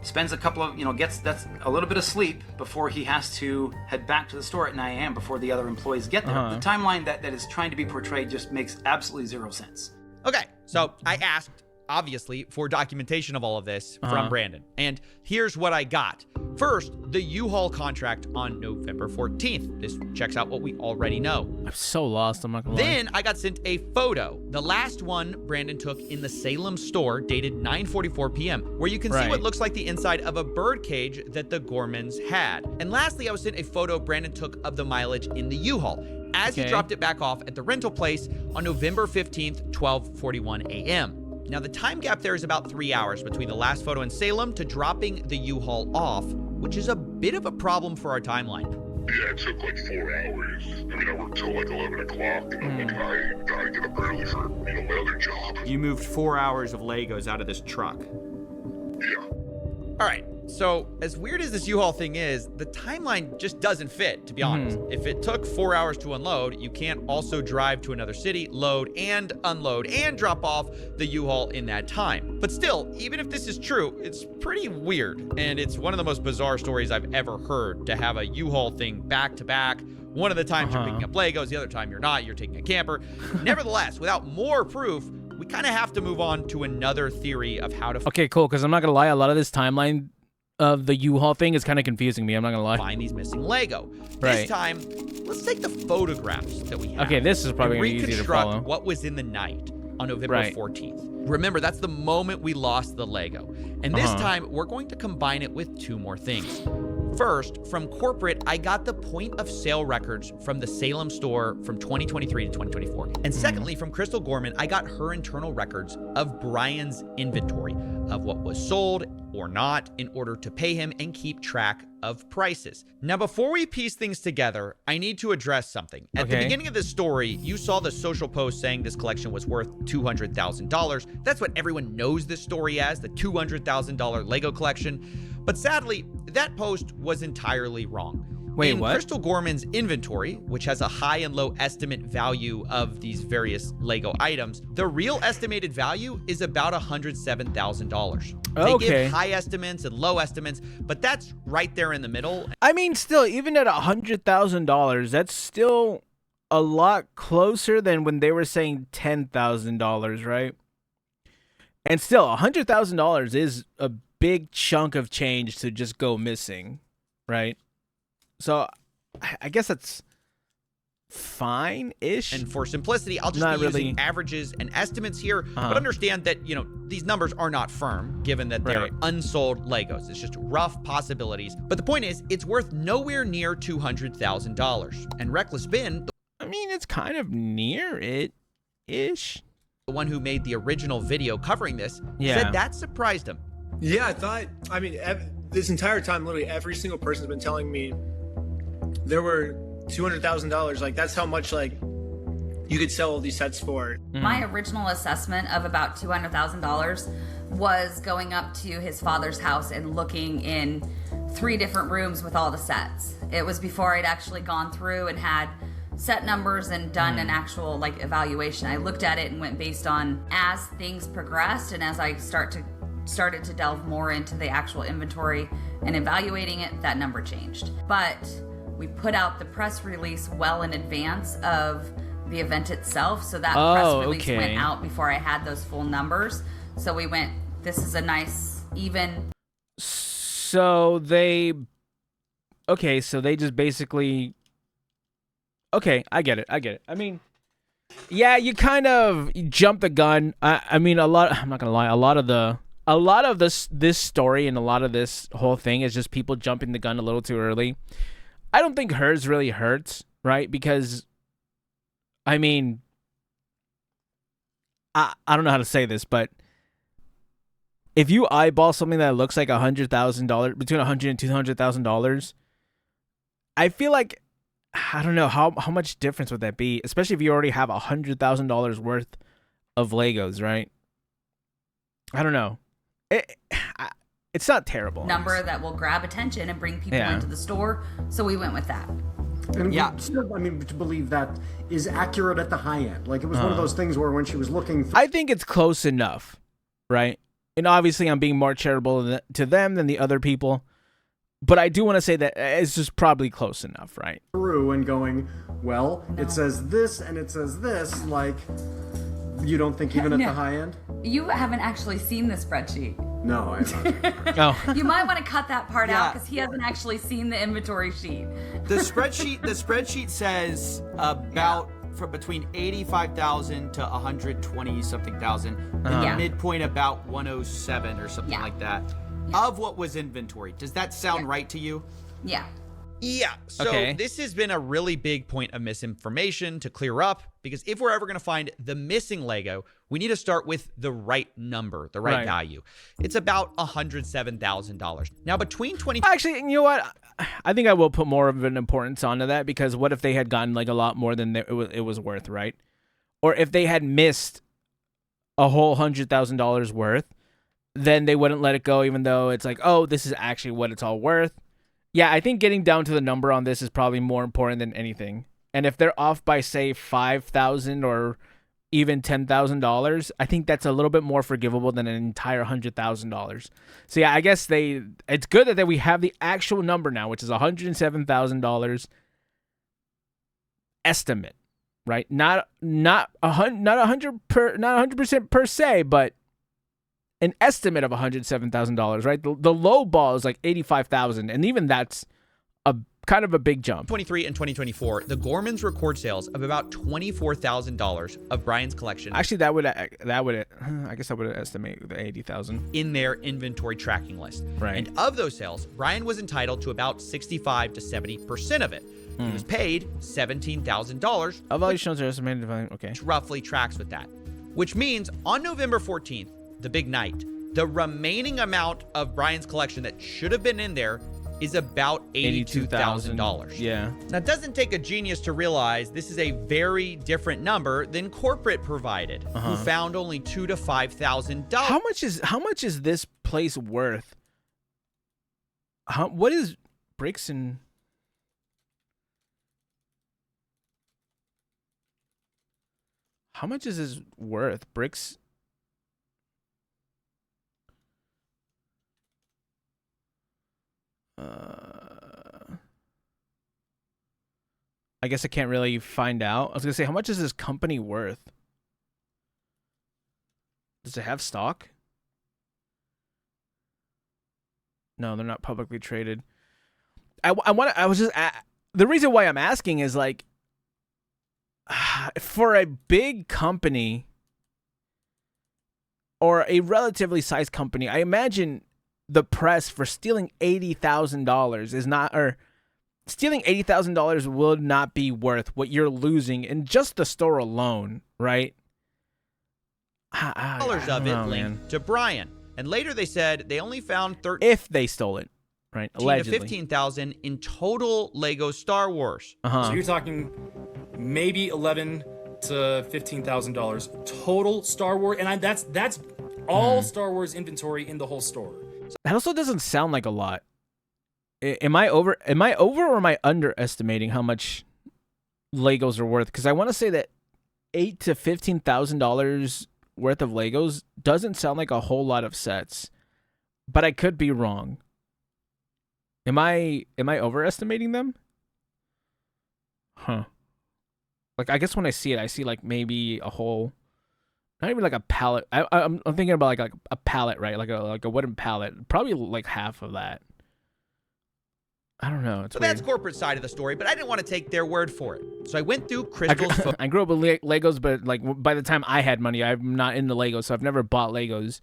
spends a couple of that's a little bit of sleep before he has to head back to the store at 9 a.m. before the other employees get there. The timeline that is trying to be portrayed just makes absolutely zero sense. Okay, so I asked, obviously, for documentation of all of this from Brandon, and here's what I got. First, the U-Haul contract on November 14th. This checks out what we already know. I'm so lost, I'm not gonna lie. Then I got sent a photo, the last one Brandon took in the Salem store, dated 9:44 p.m., where you can see what looks like the inside of a bird cage that the Gormans had. And lastly, I was sent a photo Brandon took of the mileage in the U-Haul as he dropped it back off at the rental place on November 15th, 12:41 a.m. Now, the time gap there is about 3 hours between the last photo in Salem to dropping the U-Haul off, which is a bit of a problem for our timeline. Yeah, it took like 4 hours. I mean, I worked till like 11 o'clock, and I'm like, I gotta get up early for, my other job. You moved 4 hours of Legos out of this truck. Yeah. All right, so as weird as this U-Haul thing is, the timeline just doesn't fit, to be honest. If it took 4 hours to unload, you can't also drive to another city, load and unload and drop off the U-Haul in that time. But still, even if this is true, it's pretty weird. And it's one of the most bizarre stories I've ever heard, to have a U-Haul thing back to back. One of the times you're picking up Legos, the other time you're not, you're taking a camper. Nevertheless, without more proof, we kind of have to move on to another theory of how to Okay, cool, because I'm not gonna lie, a lot of this timeline of the U-Haul thing is kind of confusing me, I'm not gonna lie. Find these missing Lego. This time, let's take the photographs that we have. Okay, this is probably gonna be easy to follow. Reconstruct what was in the night on November 14th. Remember, that's the moment we lost the Lego. And this time, we're going to combine it with two more things. First, from corporate, I got the point of sale records from the Salem store from 2023 to 2024. And secondly, from Crystal Gorman, I got her internal records of Brian's inventory of what was sold or not in order to pay him and keep track of prices. Now, before we piece things together, I need to address something. At the beginning of this story, you saw the social post saying this collection was worth $200,000. That's what everyone knows this story as, the $200,000 Lego collection. But sadly, that post was entirely wrong. Wait, in what? Crystal Gorman's inventory, which has a high and low estimate value of these various Lego items, the real estimated value is about $107,000. They give high estimates and low estimates, but that's right there in the middle. I mean, still, even at $100,000, that's still a lot closer than when they were saying $10,000, right? And still, $100,000 is a big chunk of change to just go missing, right? So I guess that's fine-ish. And for simplicity, I'll just be using averages and estimates here, but understand that, these numbers are not firm, given that they're unsold Legos. It's just rough possibilities. But the point is, it's worth nowhere near $200,000. And Reckless Ben, I mean, it's kind of near it-ish. The one who made the original video covering this, said that surprised him. Yeah, this entire time, literally every single person's been telling me there were $200,000. Like, that's how much, you could sell all these sets for. My original assessment of about $200,000 was going up to his father's house and looking in 3 different rooms with all the sets. It was before I'd actually gone through and had set numbers and done an actual, evaluation. I looked at it and went based on as things progressed and as I started to delve more into the actual inventory and evaluating it, that number changed. But we put out the press release well in advance of the event itself, so that press release went out before I had those full numbers. So we went, this is a nice, even. So they just basically, I get it. I mean, yeah, you kind of jump the gun. I'm not gonna lie, a lot of this story and a lot of this whole thing is just people jumping the gun a little too early. I don't think hers really hurts, right? Because, I mean, I don't know how to say this, but if you eyeball something that looks like $100,000, between $100,000 and $200,000, I feel like, I don't know, how much difference would that be? Especially if you already have $100,000 worth of Legos, right? I don't know. It's not terrible. Number that will grab attention and bring people into the store. So we went with that. And still, to believe that is accurate at the high end. Like, it was one of those things where when she was looking... I think it's close enough, right? And obviously I'm being more charitable to them than the other people. But I do want to say that it's just probably close enough, right? Through and going, it says this and it says this, you don't think even at the high end? You haven't actually seen the spreadsheet. No, I haven't. Oh. You might want to cut that part out because he hasn't actually seen the inventory sheet. The spreadsheet says about from between 85,000 to 120 something thousand. And the midpoint about 107 or something like that of what was inventory. Does that sound right to you? Yeah. Yeah, so this has been a really big point of misinformation to clear up, because if we're ever going to find the missing Lego, we need to start with the right number, the right value. It's about $107,000. Now, between 20... Actually, you know what? I think I will put more of an importance onto that, because what if they had gotten like a lot more than it was worth, right? Or if they had missed a whole $100,000 worth, then they wouldn't let it go, even though it's like, oh, this is actually what it's all worth. Yeah, I think getting down to the number on this is probably more important than anything. And if they're off by, say, $5,000 or even $10,000, I think that's a little bit more forgivable than an entire $100,000. So yeah, I guess it's good that we have the actual number now, which is $107,000 estimate, right? Not 100% per se, but an estimate of $107,000, right? The low ball is like $85,000, and even that's a kind of a big jump. 2023 and 2024, the Gormans record sales of about $24,000 of Brian's collection. Actually, that would I guess I would estimate the 80,000 in their inventory tracking list. Right. And of those sales, Brian was entitled to about 65 to 70% of it. He was paid $17,000. Evaluations are estimated value. Okay. Which roughly tracks with that. Which means on November 14th, the big night, the remaining amount of Brian's collection that should have been in there is about $82,000. Yeah. Now, it doesn't take a genius to realize this is a very different number than corporate provided, who found only $2,000 to $5,000. How much is this place worth? What is bricks and... How much is this worth? Bricks... I guess I can't really find out. I was going to say, how much is this company worth? Does it have stock? No, they're not publicly traded. The reason why I'm asking is like, for a big company or a relatively sized company, I imagine the press for stealing $80,000 is not, or stealing $80,000 will not be worth what you're losing in just the store alone, right? Dollars of it linked to Brian, and later they said they only found 13 if they stole it, right? Allegedly, to 15,000 in total Lego Star Wars. So you're talking maybe $11,000 to $15,000 total Star Wars, and that's all Star Wars inventory in the whole store. That also doesn't sound like a lot. Am I over or am I underestimating how much Legos are worth? Because I want to say that $8,000 to $15,000 worth of Legos doesn't sound like a whole lot of sets, but I could be wrong. Am I overestimating them? Huh. Like, I guess when I see it, I see like maybe a whole, not even like a pallet. I'm thinking about like a pallet, right? Like a wooden pallet. Probably like half of that. I don't know. It's so weird. That's corporate side of the story, but I didn't want to take their word for it. So I went through Crystal's I grew up with Legos, but like by the time I had money, I'm not into Legos, so I've never bought Legos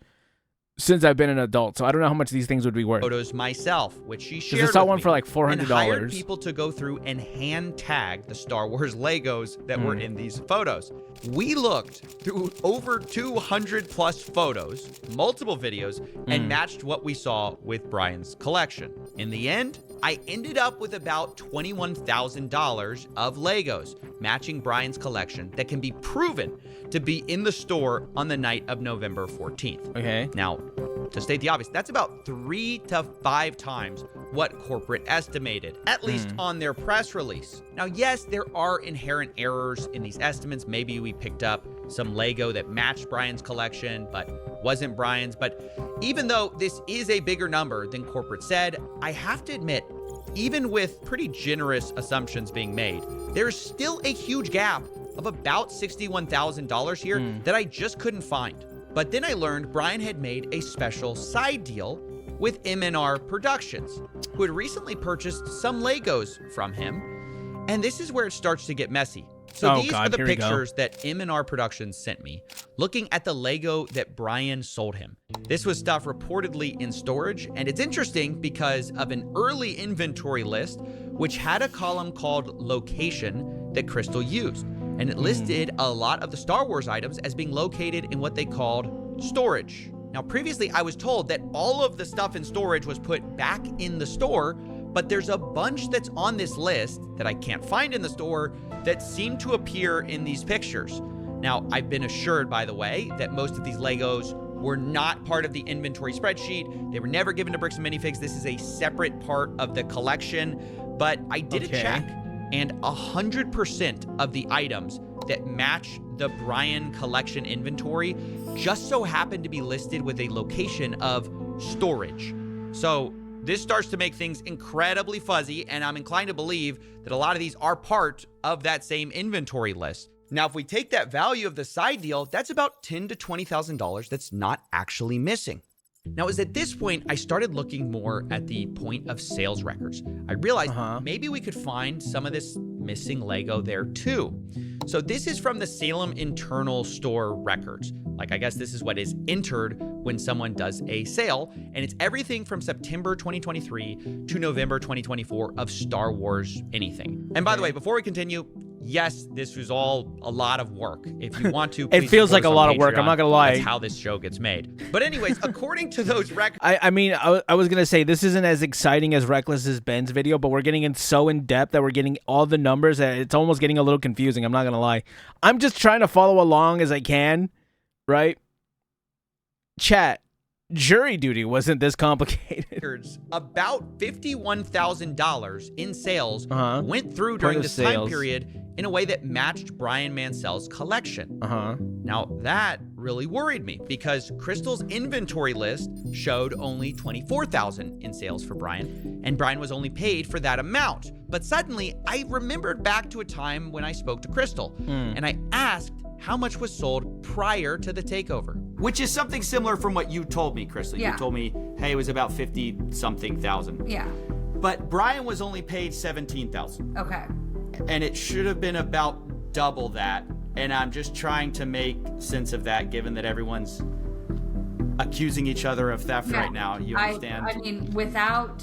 since I've been an adult. So I don't know how much these things would be worth. Photos myself, which she shared I saw with one me, for like $400. and hired people to go through and hand tag the Star Wars Legos that were in these photos. We looked through over 200 plus photos, multiple videos, and matched what we saw with Brian's collection. In the end, I ended up with about $21,000 of Legos, matching Brian's collection that can be proven to be in the store on the night of November 14th. Okay. Now, to state the obvious, that's about 3 to 5 times what corporate estimated, at least on their press release. Now, yes, there are inherent errors in these estimates. Maybe we picked up some Lego that matched Brian's collection, but wasn't Brian's. But even though this is a bigger number than corporate said, I have to admit, even with pretty generous assumptions being made, there's still a huge gap of about $61,000 here that I just couldn't find. But then I learned Brian had made a special side deal with M&R Productions, who had recently purchased some Legos from him. And this is where it starts to get messy. So these are the pictures that M&R Productions sent me, looking at the Lego that Brian sold him. This was stuff reportedly in storage, and it's interesting because of an early inventory list, which had a column called Location that Crystal used. And it listed a lot of the Star Wars items as being located in what they called storage. Now, previously, I was told that all of the stuff in storage was put back in the store, but there's a bunch that's on this list that I can't find in the store that seem to appear in these pictures. Now, I've been assured, by the way, that most of these Legos were not part of the inventory spreadsheet. They were never given to Bricks and Minifigs. This is a separate part of the collection, but I did a check, and 100% of the items that match the Brian collection inventory just so happen to be listed with a location of storage. So this starts to make things incredibly fuzzy, and I'm inclined to believe that a lot of these are part of that same inventory list. Now, if we take that value of the side deal, that's about $10,000 to $20,000 that's not actually missing. Now, it was at this point I started looking more at the point of sales records. I realized maybe we could find some of this missing Lego there too. So this is from the Salem internal store records. Like, I guess this is what is entered when someone does a sale, and it's everything from September 2023 to November 2024 of Star Wars anything. And by the way, before we continue, yes, this was all a lot of work. If you want to, it feels like a lot of work. I'm not gonna lie. That's how this show gets made. But anyways, according to those records, I mean, I was gonna say this isn't as exciting as Reckless as Ben's video, but we're getting in so in depth that we're getting all the numbers that it's almost getting a little confusing. I'm not gonna lie. I'm just trying to follow along as I can, right? Chat. Jury duty wasn't this complicated. About $51,000 in sales went through during this time period in a way that matched Brian Mansell's collection. Now, that really worried me because Crystal's inventory list showed only $24,000 in sales for Brian, and Brian was only paid for that amount. But suddenly, I remembered back to a time when I spoke to Crystal, and I asked how much was sold prior to the takeover. Which is something similar from what you told me, Crystal. Yeah. You told me, hey, it was about 50-something thousand. Yeah. But Brian was only paid 17,000. Okay. And it should have been about double that. And I'm just trying to make sense of that, given that everyone's accusing each other of theft right now. You understand? I mean, without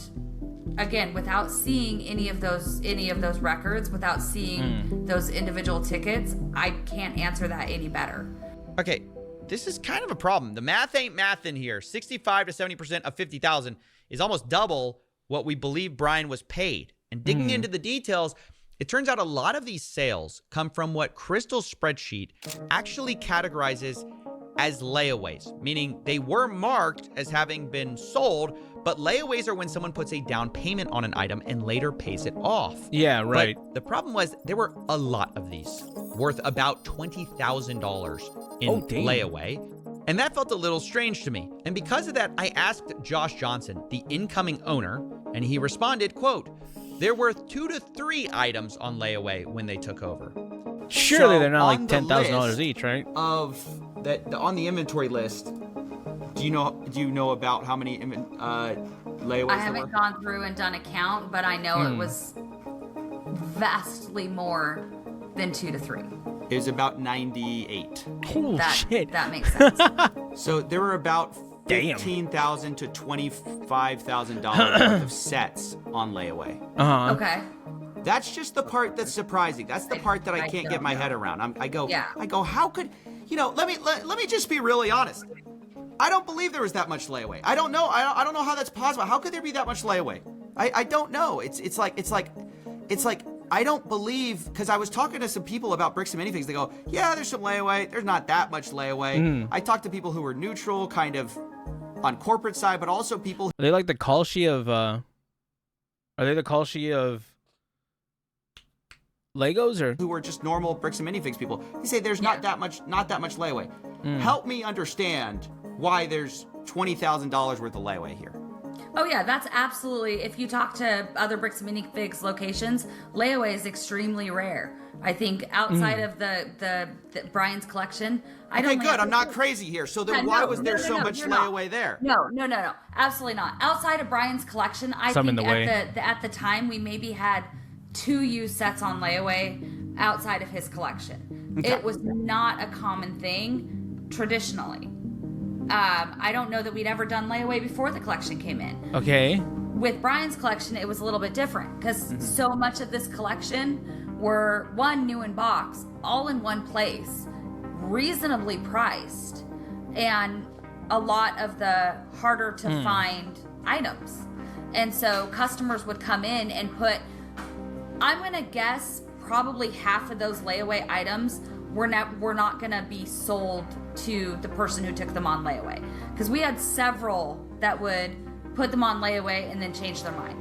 seeing any of those records, without seeing those individual tickets, I can't answer that any better. Okay, this is kind of a problem. The math ain't math in here. 65 to 70% of 50,000 is almost double what we believe Brian was paid. And digging into the details, it turns out a lot of these sales come from what Crystal's spreadsheet actually categorizes as layaways, meaning they were marked as having been sold, but layaways are when someone puts a down payment on an item and later pays it off. Yeah, right. But the problem was there were a lot of these, worth about $20,000 in layaway, and that felt a little strange to me. And because of that, I asked Josh Johnson, the incoming owner, and he responded, quote, "They're worth 2 to 3 items on layaway when they took over." Surely they're not like $10,000 each, right? On the inventory list, do you know about how many layaways I haven't gone through and done a count, but I know it was vastly more than 2 to 3. It was about 98. Holy shit. That makes sense. So there were about $15,000 to $25,000 worth of sets on layaway. Okay. That's just the part that's surprising. That's the part that I can't get my head around. I go, how could, let me just be really honest. I don't believe there was that much layaway. I don't know. I don't know how that's possible. How could there be that much layaway? I don't know. It's like I don't believe, because I was talking to some people about Bricks and Minifigs. They go, yeah, there's some layaway. There's not that much layaway. I talked to people who were neutral, kind of on corporate side, but also people. Are they like the Kalshi of? Are they the Kalshi of Legos, or who were just normal Bricks and Minifigs people? They say there's not that much layaway. Help me understand why there's $20,000 worth of layaway here. Oh yeah, that's absolutely. If you talk to other Bricks and Minifigs locations, layaway is extremely rare. I think outside of the Brian's collection, I don't. Okay, good. I'm not crazy here. So then, why was there so much layaway there? No, absolutely not. Outside of Brian's collection, I think at the time we maybe had 2 used sets on layaway outside of his collection. Okay. It was not a common thing traditionally. I don't know that we'd ever done layaway before the collection came in. Okay. With Brian's collection, it was a little bit different because so much of this collection were new in box, all in one place, reasonably priced, and a lot of the harder to find items. And so customers would come in and put, I'm going to guess probably half of those layaway items were not going to be sold to the person who took them on layaway, because we had several that would put them on layaway and then change their mind.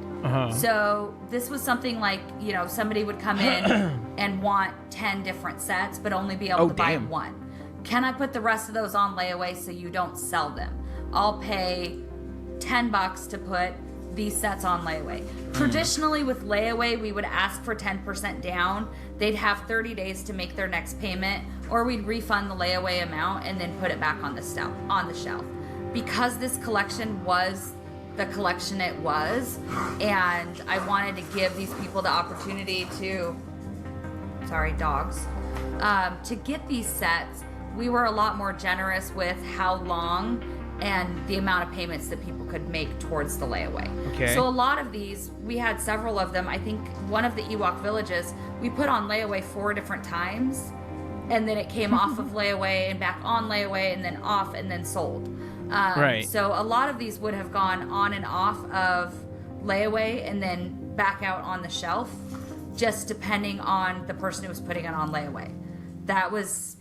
So this was something like, somebody would come in and want 10 different sets but only be able to buy one. Can I put the rest of those on layaway so you don't sell them? I'll pay $10 to put these sets on layaway. Traditionally with layaway, we would ask for 10% down. They'd have 30 days to make their next payment, or we'd refund the layaway amount and then put it back on the shelf. Because this collection was the collection it was, and I wanted to give these people the opportunity to, to get these sets, we were a lot more generous with how long and the amount of payments that people could make towards the layaway. Okay. So a lot of these, we had several of them. I think one of the Ewok villages, we put on layaway 4 different times, and then it came off of layaway and back on layaway and then off and then sold. Right. So a lot of these would have gone on and off of layaway and then back out on the shelf, just depending on the person who was putting it on layaway. That was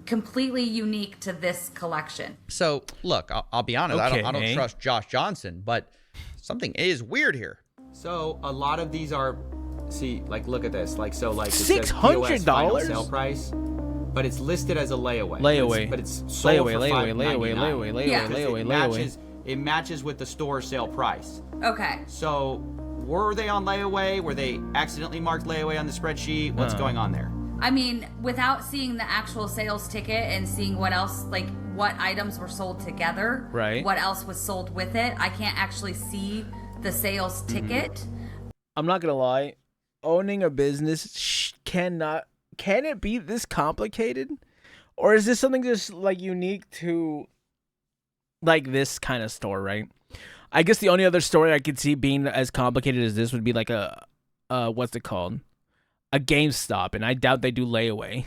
completely unique to this collection. So, look, I'll be honest. Okay. I don't trust Josh Johnson, but something is weird here. So a lot of these are, look at this. It says $600 final sale price, but it's listed as a layaway. Layaway. But it's sold for layaway. It matches with the store sale price. Okay. So were they on layaway? Were they accidentally marked layaway on the spreadsheet? What's going on there? I mean, without seeing the actual sales ticket and seeing what else, what items were sold together, right? What else was sold with it, I can't actually see the sales ticket. I'm not gonna lie, owning a business can it be this complicated, or is this something just unique to this kind of store, right? I guess the only other story I could see being as complicated as this would be a what's it called? A GameStop, and I doubt they do layaway.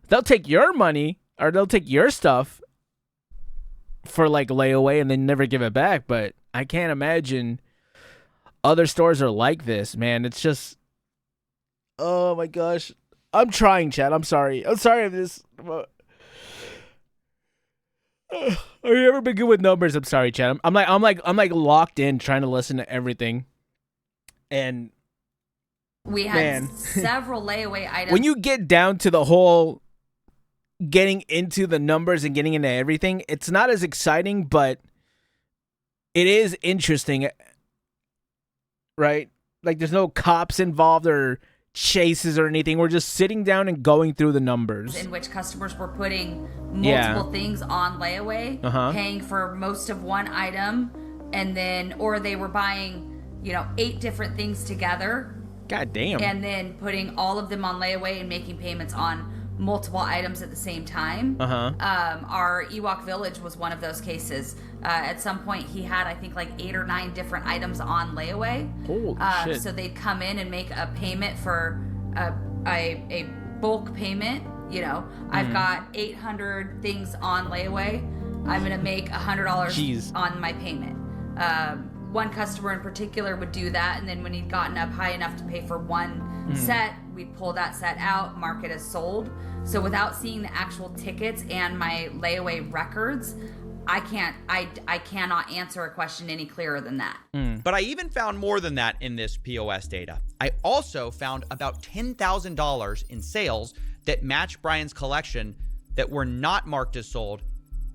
They'll take your money, or they'll take your stuff for layaway and then never give it back, but I can't imagine other stores are like this, man. It's just, oh my gosh. I'm trying, Chad. I'm sorry if this... Have you ever been good with numbers? I'm sorry, Chad. I'm locked in trying to listen to everything. And we had several layaway items. When you get down to the whole getting into the numbers and getting into everything, it's not as exciting, but it is interesting, right? There's no cops involved or chases or anything. We're just sitting down and going through the numbers. In which customers were putting multiple things on layaway, paying for most of one item, and then, or they were buying, 8 different things together. God damn. And then putting all of them on layaway and making payments on multiple items at the same time. Our Ewok village was one of those cases. At some point, he had, I think, 8 or 9 different items on layaway. Holy shit. So they'd come in and make a payment for a bulk payment. I've got 800 things on layaway. I'm going to make $100 on my payment. One customer in particular would do that, and then when he'd gotten up high enough to pay for one set, we'd pull that set out, mark it as sold. So without seeing the actual tickets and my layaway records, I cannot answer a question any clearer than that. But I even found more than that in this POS data. I also found about $10,000 in sales that match Brian's collection that were not marked as sold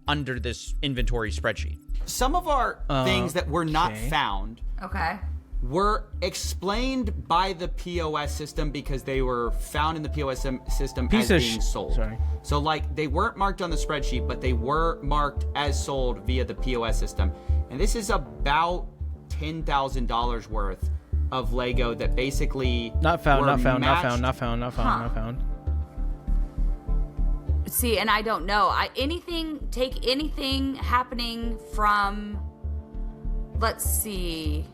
under this inventory spreadsheet. Some of our Oh, things that were not found Okay. were explained by the POS system because they were found in the POS system Piece as of being sold. sorry. So like they weren't marked on the spreadsheet, but they were marked as sold via the POS system. And this is about $10,000 worth of Lego that basically Not found, were not found, not matched- found, not found, not found, not found. See, and I don't know. Take anything happening from, let's see,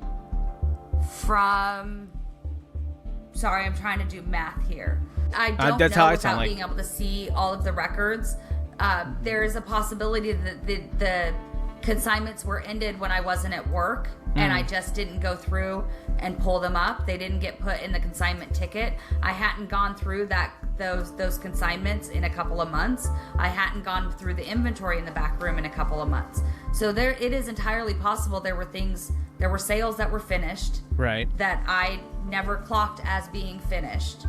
sorry, I'm trying to do math here. I don't that's how know I sound without like. being able to see all of the records. There is a possibility that the consignments were ended when I wasn't at work and I just didn't go through and pull them up. They didn't get put in the consignment ticket. I hadn't gone through those consignments in a couple of months. I hadn't gone through the inventory in the back room in a couple of months. So it is entirely possible there were sales that were finished Right. that I never clocked as being finished.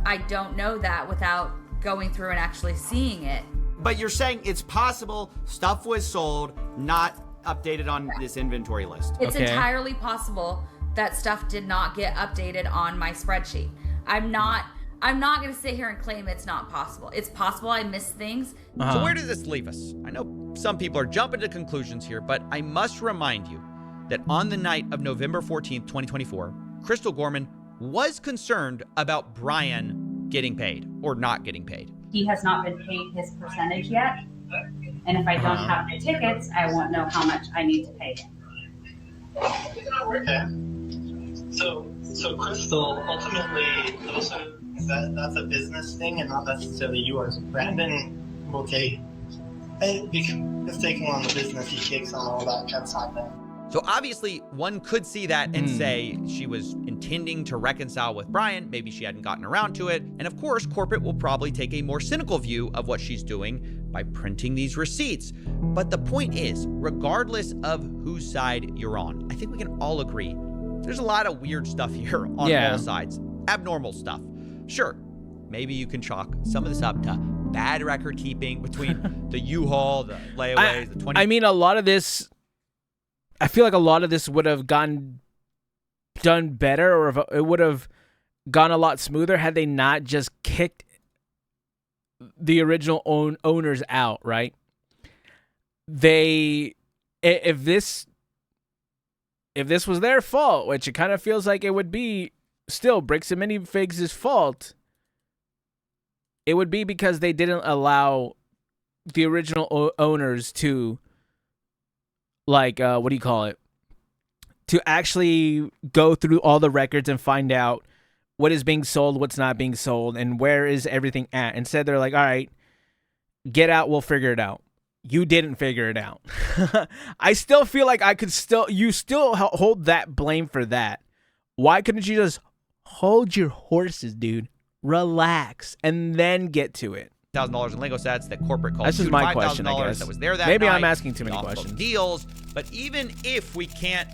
I don't know that without going through and actually seeing it. But you're saying it's possible stuff was sold, not updated on this inventory list. It's entirely possible that stuff did not get updated on my spreadsheet. I'm not going to sit here and claim it's not possible. It's possible I missed things. So where does this leave us? I know some people are jumping to conclusions here, but I must remind you that on the night of November 14th, 2024, Crystal Gorman was concerned about Brian getting paid or not getting paid. He has not been paid his percentage yet. And if I don't have the tickets, I won't know how much I need to pay him. Okay. So Crystal, ultimately, that's a business thing and not necessarily yours. Brandon will take, if taking on the business, he takes on all that consignment. So obviously, one could see that and say she was intending to reconcile with Brian. Maybe she hadn't gotten around to it. And of course, corporate will probably take a more cynical view of what she's doing by printing these receipts. But the point is, regardless of whose side you're on, I think we can all agree there's a lot of weird stuff here on all sides. Abnormal stuff. Sure, maybe you can chalk some of this up to bad record keeping between the U-Haul, the layaways, the 20... I mean, a lot of this... I feel like a lot of this would have done better, or if it would have gone a lot smoother had they not just kicked the original owners out, right? If this was their fault, which it kind of feels like it would be, still Bricks and Minifigs' fault, it would be because they didn't allow the original owners to, like, what do you call it? To actually go through all the records and find out what is being sold, what's not being sold, and where is everything at. Instead, they're like, all right, get out, we'll figure it out. You didn't figure it out. I still feel like you still hold that blame for that. Why couldn't you just hold your horses, dude? Relax, and then get to it. $1,000 in Lego sets that corporate called That's just my question, I guess. that was there that Maybe night. I'm asking too many Off of questions. Deals, but even if we can't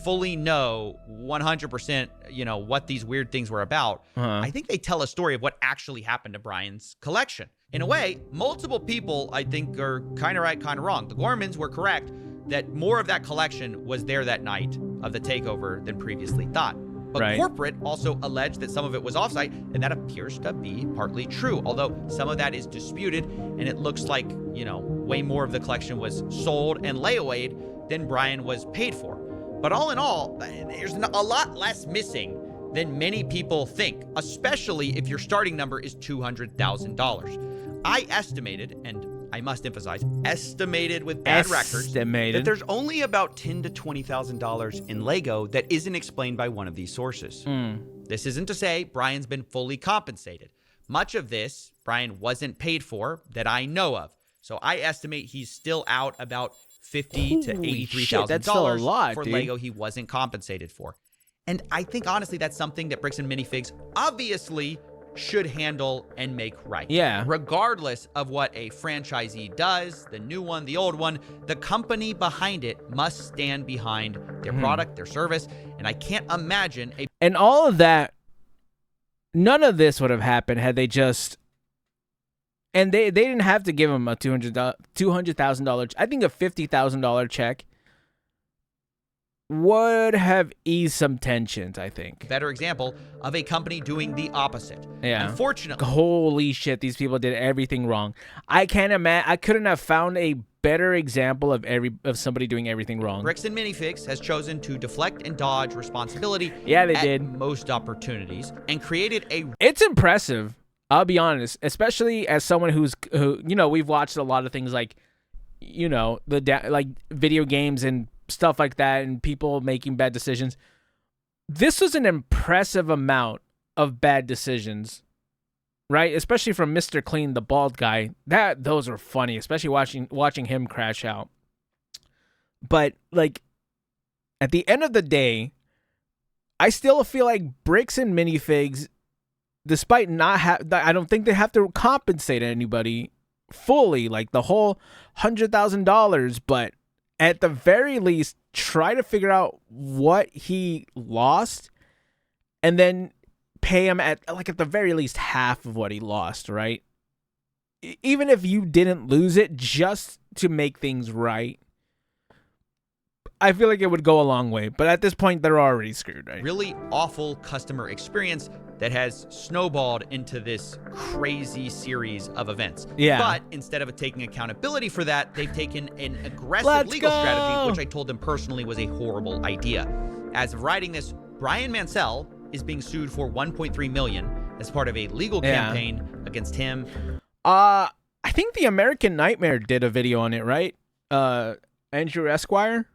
fully know 100%, what these weird things were about, I think they tell a story of what actually happened to Brian's collection. In a way, multiple people I think are kind of right, kind of wrong. The Gormans were correct that more of that collection was there that night of the takeover than previously thought. But corporate also alleged that some of it was offsite, and that appears to be partly true, although some of that is disputed, and it looks like, way more of the collection was sold and layawayed than Brian was paid for. But all in all, there's a lot less missing than many people think, especially if your starting number is $200,000. I estimated, and I must emphasize, estimated with bad records, that there's only about $10,000 to $20,000 in Lego that isn't explained by one of these sources. This isn't to say Brian's been fully compensated. Much of this, Brian wasn't paid for that I know of. So I estimate he's still out about $50,000 to $83,000 for Lego he wasn't compensated for. And I think, honestly, that's something that Bricks and Minifigs obviously should handle and make right. Yeah. Regardless of what a franchisee does, the new one, the old one, the company behind it must stand behind their product, their service, and I can't imagine a... And all of that, none of this would have happened had they just And they didn't have to give him a $200,000. I think a $50,000 check would have eased some tensions, I think. Better example of a company doing the opposite. Yeah. Unfortunately. Holy shit, these people did everything wrong. I can't imagine. I couldn't have found a better example of somebody doing everything wrong. Bricks and Minifigs has chosen to deflect and dodge responsibility. Yeah, they at did. most opportunities and created a. It's impressive. I'll be honest, especially as someone who we've watched a lot of things like, like video games and stuff like that, and people making bad decisions. This was an impressive amount of bad decisions, right? Especially from Mr. Clean, the bald guy. Those are funny, especially watching him crash out. But like, at the end of the day, I still feel like Bricks and Minifigs, despite I don't think they have to compensate anybody fully, like the whole $100,000, but at the very least, try to figure out what he lost and then pay him at the very least half of what he lost, right? Even if you didn't lose it, just to make things right. I feel like it would go a long way, but at this point, they're already screwed, right? Really awful customer experience that has snowballed into this crazy series of events. Yeah. But instead of taking accountability for that, they've taken an aggressive legal strategy, which I told them personally was a horrible idea. As of writing this, Brian Mansell is being sued for $1.3 million as part of a legal campaign against him. I think the American Nightmare did a video on it, right? Andrew Esquire?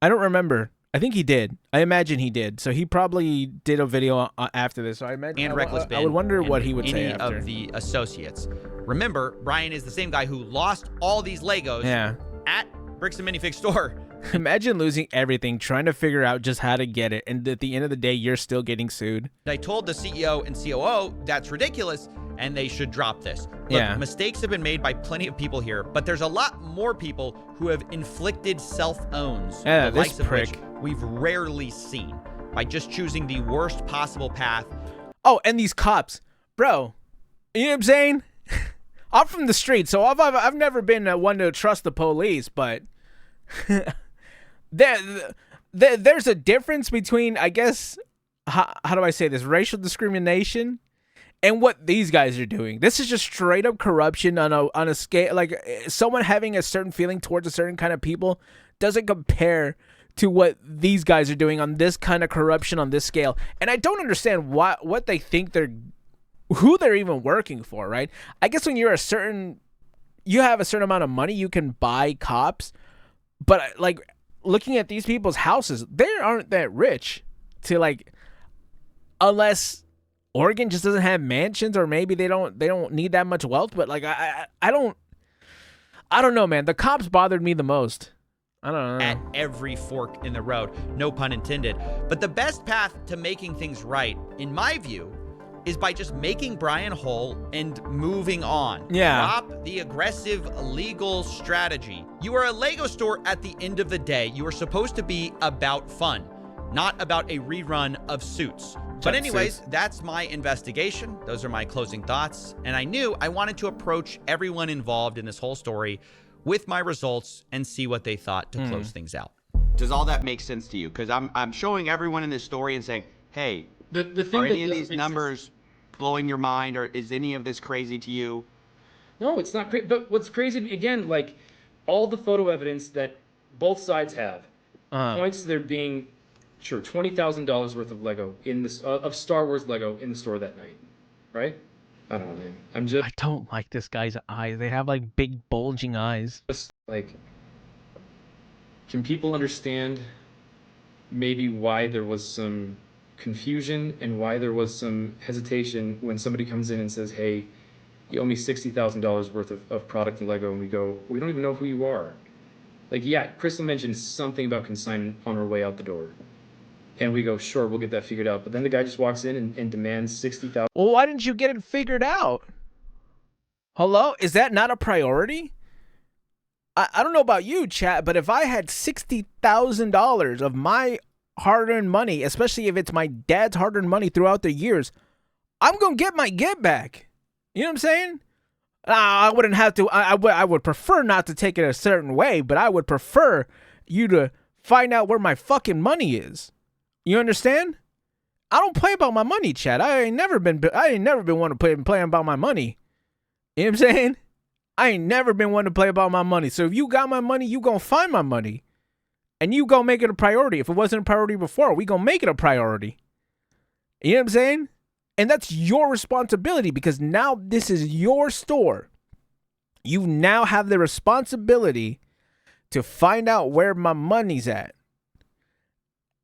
I don't remember. I think he did. I imagine he did. So he probably did a video after this. So I imagine. And Reckless Ben. I would wonder what he would say any after. of the associates. Remember, Brian is the same guy who lost all these Legos at Bricks and Minifig store. Imagine losing everything, trying to figure out just how to get it, and at the end of the day, you're still getting sued. I told the CEO and COO that's ridiculous, and they should drop this. Look, mistakes have been made by plenty of people here, but there's a lot more people who have inflicted self-owns, the likes of which we've rarely seen, by just choosing the worst possible path. Oh, and these cops, bro, you know what I'm saying? I'm from the street, so I've never been one to trust the police, but there's a difference between, I guess, how do I say this, racial discrimination and what these guys are doing. This is just straight up corruption on a scale. Like, someone having a certain feeling towards a certain kind of people doesn't compare to what these guys are doing on this kind of corruption on this scale. And I don't understand what they think who they're even working for, right? I guess when you have a certain amount of money, you can buy cops. But like, looking at these people's houses, they aren't that rich to, like, unless Oregon just doesn't have mansions, or maybe they don't need that much wealth. But like, I don't know, man. The cops bothered me the most. I don't know. At every fork in the road, no pun intended. But the best path to making things right, in my view, is by just making Brian whole and moving on. Yeah. Drop the aggressive legal strategy. You are a Lego store at the end of the day. You are supposed to be about fun, not about a rerun of Suits. But anyways, that's my investigation. Those are my closing thoughts. And I knew I wanted to approach everyone involved in this whole story with my results and see what they thought to close things out. Does all that make sense to you? Because I'm showing everyone in this story and saying, hey, the thing are that any of these numbers blowing your mind, or is any of this crazy to you? No, it's not crazy. But what's crazy, again, like, all the photo evidence that both sides have points to there being, $20,000 worth of Lego in this of Star Wars Lego in the store that night, right? I don't know, man. I don't like this guy's eyes. They have like big bulging eyes. Just like, can people understand maybe why there was some confusion and why there was some hesitation when somebody comes in and says, hey, you owe me $60,000 worth of product in Lego, and we go, we don't even know who you are. Like, yeah, Crystal mentioned something about consignment on her way out the door. And we go, sure, we'll get that figured out. But then the guy just walks in and demands $60,000. Well, why didn't you get it figured out? Hello? Is that not a priority? I don't know about you, chat, but if I had $60,000 of my hard-earned money, especially if it's my dad's hard-earned money throughout the years, I'm going to get my get back. You know what I'm saying? I wouldn't have to. I would prefer not to take it a certain way, but I would prefer you to find out where my fucking money is. You understand? I don't play about my money, Chad. I ain't never been one to play about my money. You know what I'm saying? I ain't never been one to play about my money. So if you got my money, you gonna find my money. And you gonna make it a priority. If it wasn't a priority before, we gonna make it a priority. You know what I'm saying? And that's your responsibility because now this is your store. You now have the responsibility to find out where my money's at.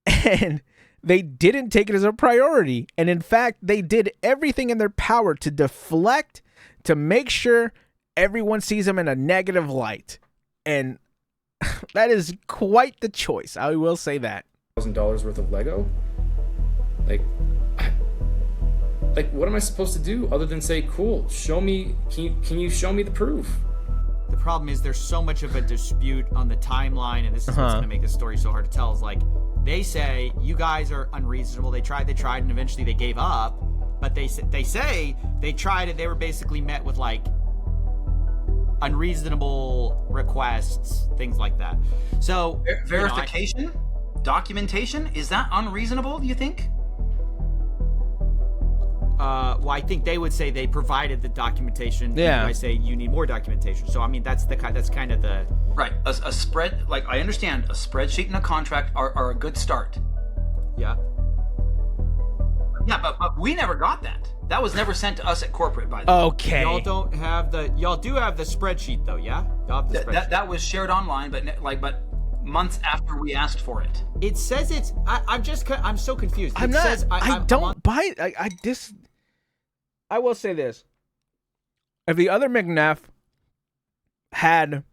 And they didn't take it as a priority. And in fact, they did everything in their power to deflect, to make sure everyone sees them in a negative light. And that is quite the choice. I will say that. $1,000 worth of Lego? Like, what am I supposed to do other than say, cool, show me, can you show me the proof? The problem is there's so much of a dispute on the timeline, and this is what's going to make this story so hard to tell, is like, they say, you guys are unreasonable. They tried, and eventually they gave up. But they say they tried and they were basically met with, like, unreasonable requests, things like that. So verification, documentation, is that unreasonable, do you think? Well, I think they would say they provided the documentation. Yeah. I say you need more documentation. So I mean, that's kind of the right. A spread, like, I understand a spreadsheet and a contract are a good start. Yeah. Yeah, but we never got that. That was never sent to us at corporate, by the way. Okay. Y'all do have the spreadsheet though, yeah? Y'all have the spreadsheet. That was shared online, but months after we asked for it. It says it's. I'm so confused. I will say this. If the other McNeff had,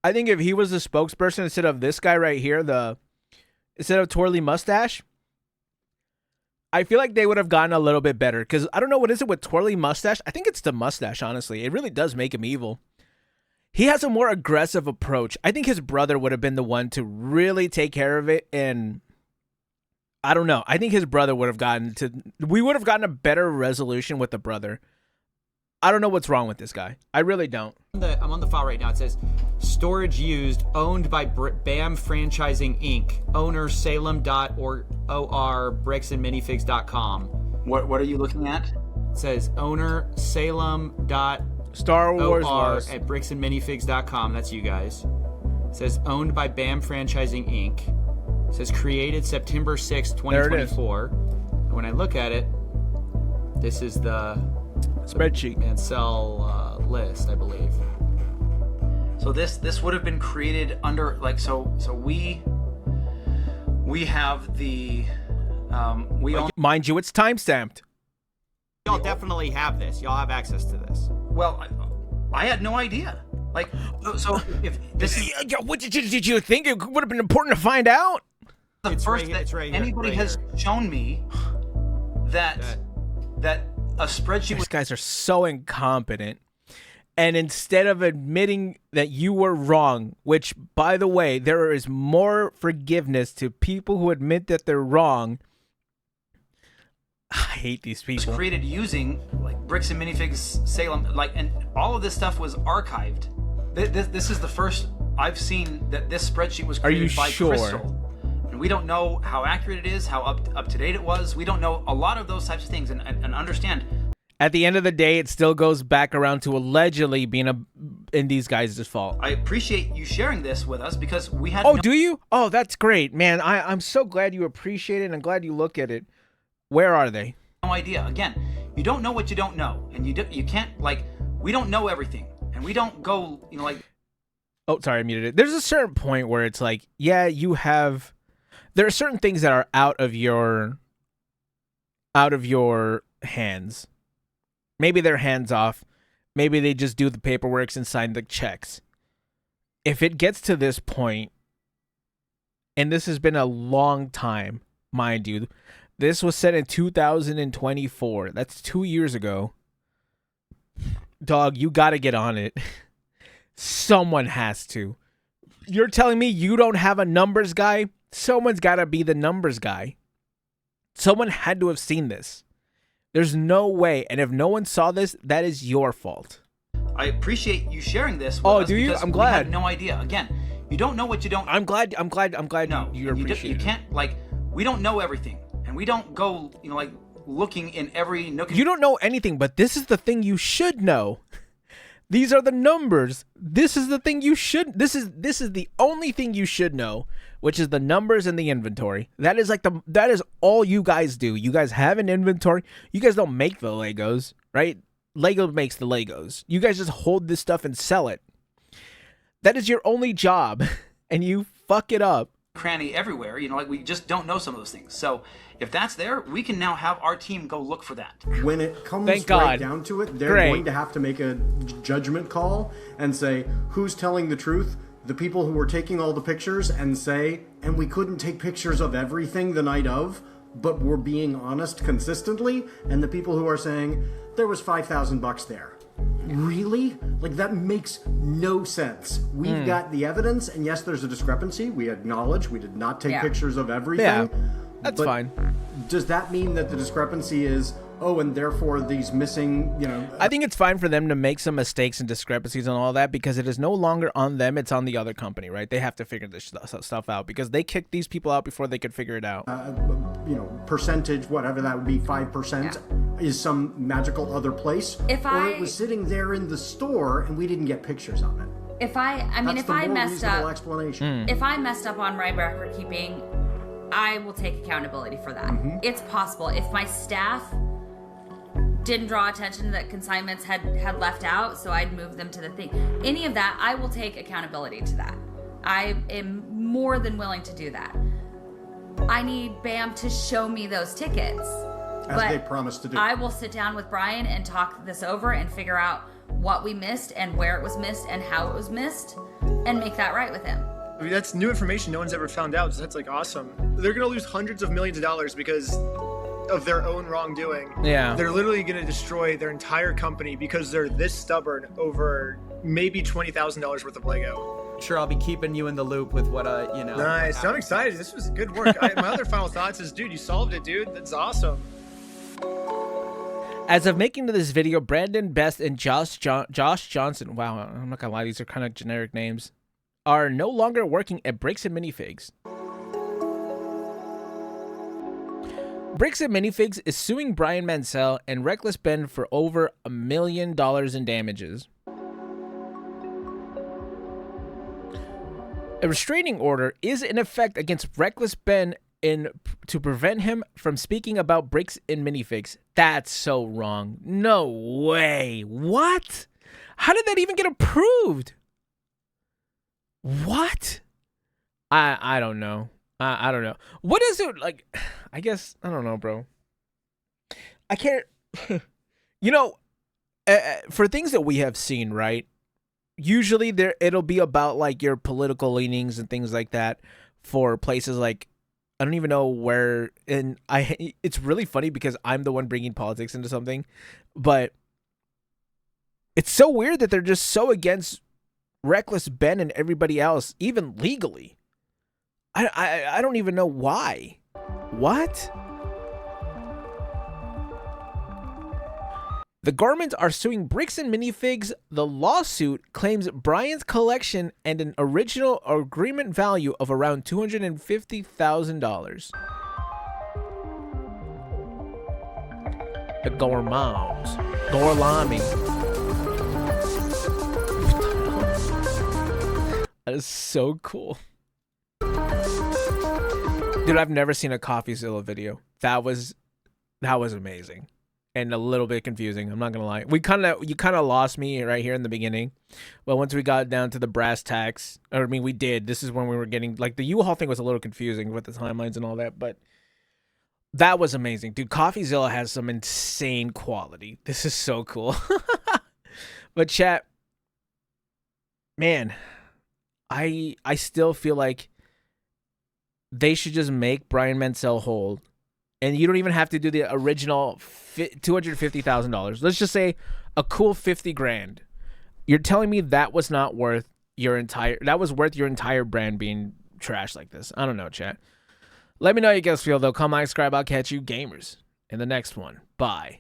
I think if he was the spokesperson instead of this guy right here, instead of Twirly Mustache, I feel like they would have gotten a little bit better. Because I don't know, what is it with Twirly Mustache? I think it's the mustache, honestly. It really does make him evil. He has a more aggressive approach. I think his brother would have been the one to really take care of it. And I don't know. I think his brother would have we would have gotten a better resolution with the brother. I don't know what's wrong with this guy. I really don't. I'm on the file right now. It says storage used, owned by BAM Franchising Inc. Owner Salem.or bricksandminifigs.com. What are you looking at? It says owner Salem. Star Wars Lost at bricksandminifigs.com. That's you guys. It says owned by BAM Franchising Inc. It says created September 6th, 2024. And when I look at it, this is the spreadsheet and sell list, I believe. So this would have been created under, like, so we have the mind you, it's timestamped. Y'all definitely have this. Y'all have access to this. Well, I had no idea. Like, so if this is... What did you think it would have been important to find out? The first that anybody has shown me that a spreadsheet... These guys are so incompetent. And instead of admitting that you were wrong, which, by the way, there is more forgiveness to people who admit that they're wrong. I hate these people. It was created using, like, Bricks and Minifigs Salem, like, and all of this stuff was archived. This is the first I've seen that this spreadsheet was created by Crystal. And we don't know how accurate it is, how up to date it was. We don't know a lot of those types of things, and understand. At the end of the day, it still goes back around to allegedly being in these guys' fault. I appreciate you sharing this with us because we had. Oh, do you? Oh, that's great, man. I'm so glad you appreciate it and I'm glad you look at it. Where are they? No idea. Again, you don't know what you don't know, and you can't, like, we don't know everything, and we don't go, like. Oh, sorry, I muted it. There's a certain point where it's like, yeah, there are certain things that are out of your hands. Maybe they're hands off. Maybe they just do the paperwork and sign the checks. If it gets to this point, and this has been a long time, mind you, this was set in 2024. That's 2 years ago. Dog, you got to get on it. Someone has to. You're telling me you don't have a numbers guy? Someone's got to be the numbers guy. Someone had to have seen this. There's no way. And if no one saw this, that is your fault. I appreciate you sharing this with Oh, us do you? because I'm we glad. had no idea. Again, you don't know what you don't. I'm glad No, you appreciate you it. can't, like, we don't know everything, and we don't go, you know, like, looking in every nook and You don't know anything, but this is the thing you should know. These are the numbers. This is the thing you should. This is the only thing you should know, which is the numbers and the inventory. That is that is all you guys do. You guys have an inventory. You guys don't make the Legos, right? Lego makes the Legos. You guys just hold this stuff and sell it. That is your only job, and you fuck it up. cranny everywhere, you know, like, we just don't know some of those things. So if that's there, we can now have our team go look for that. When it comes Thank right God. down to it, they're Great. going to have to make a judgment call and say, who's telling the truth? The people who were taking all the pictures and say, and we couldn't take pictures of everything the night of, but we're being honest consistently, and the people who are saying, there was $5,000 there. Really? Like, that makes no sense. We've got the evidence, and yes, there's a discrepancy. We acknowledge we did not take pictures of everything. Yeah, that's but fine. Does that mean that the discrepancy is, oh, and therefore these missing, you know... I think it's fine for them to make some mistakes and discrepancies and all that because it is no longer on them. It's on the other company, right? They have to figure this stuff out because they kicked these people out before they could figure it out. you know, percentage, whatever that would be, 5%, is some magical other place. Or it was sitting there in the store and we didn't get pictures of it. If I mean, That's if the I more messed reasonable up, explanation. if I messed up on my record keeping, I will take accountability for that. It's possible. If my staff didn't draw attention that consignments had left out, so I'd move them to the thing. Any of that, I will take accountability to that. I am more than willing to do that. I need BAM to show me those tickets. As they promised to do. I will sit down with Brian and talk this over and figure out what we missed and where it was missed and how it was missed and make that right with him. I mean, that's new information no one's ever found out, so that's like awesome. They're gonna lose hundreds of millions of dollars because of their own wrongdoing. Yeah. They're literally gonna destroy their entire company because they're this stubborn over maybe $20,000 worth of Lego. Sure, I'll be keeping you in the loop with what you know. Nice. I'm excited. This was good work. My other final thoughts is, dude, you solved it, dude. That's awesome. As of making this video, Brandon Best and Josh Johnson, wow, I'm not gonna lie, these are kind of generic names, are no longer working at Bricks and Minifigs. Bricks and Minifigs is suing Brian Mansell and Reckless Ben for over $1 million in damages. A restraining order is in effect against Reckless Ben to prevent him from speaking about Bricks and Minifigs. That's so wrong. No way. What? How did that even get approved? What? I don't know. I don't know. What is it like? I guess I don't know, bro. I can't. You know, for things that we have seen, right? Usually it'll be about like your political leanings and things like that. For places like, I don't even know where. And it's really funny because I'm the one bringing politics into something, but it's so weird that they're just so against Reckless Ben and everybody else, even legally. I don't even know why. What? The Gormans are suing Bricks and Minifigs. The lawsuit claims Brian's collection and an original agreement value of around $250,000. The Gormans. Gorlami. That is so cool. Dude, I've never seen a Coffeezilla video. That was amazing. And a little bit confusing, I'm not gonna lie. You kind of lost me right here in the beginning. But once we got down to the brass tacks, I mean we did. This is when we were getting like the U-Haul thing was a little confusing with the timelines and all that, but that was amazing. Dude, Coffeezilla has some insane quality. This is so cool. But chat, man, I still feel like they should just make Brian Mansell whole. And you don't even have to do the original $250,000. Let's just say a cool 50 grand. You're telling me that was not worth that was worth your entire brand being trashed like this. I don't know, chat. Let me know how you guys feel though. Comment, subscribe. I'll catch you gamers in the next one. Bye.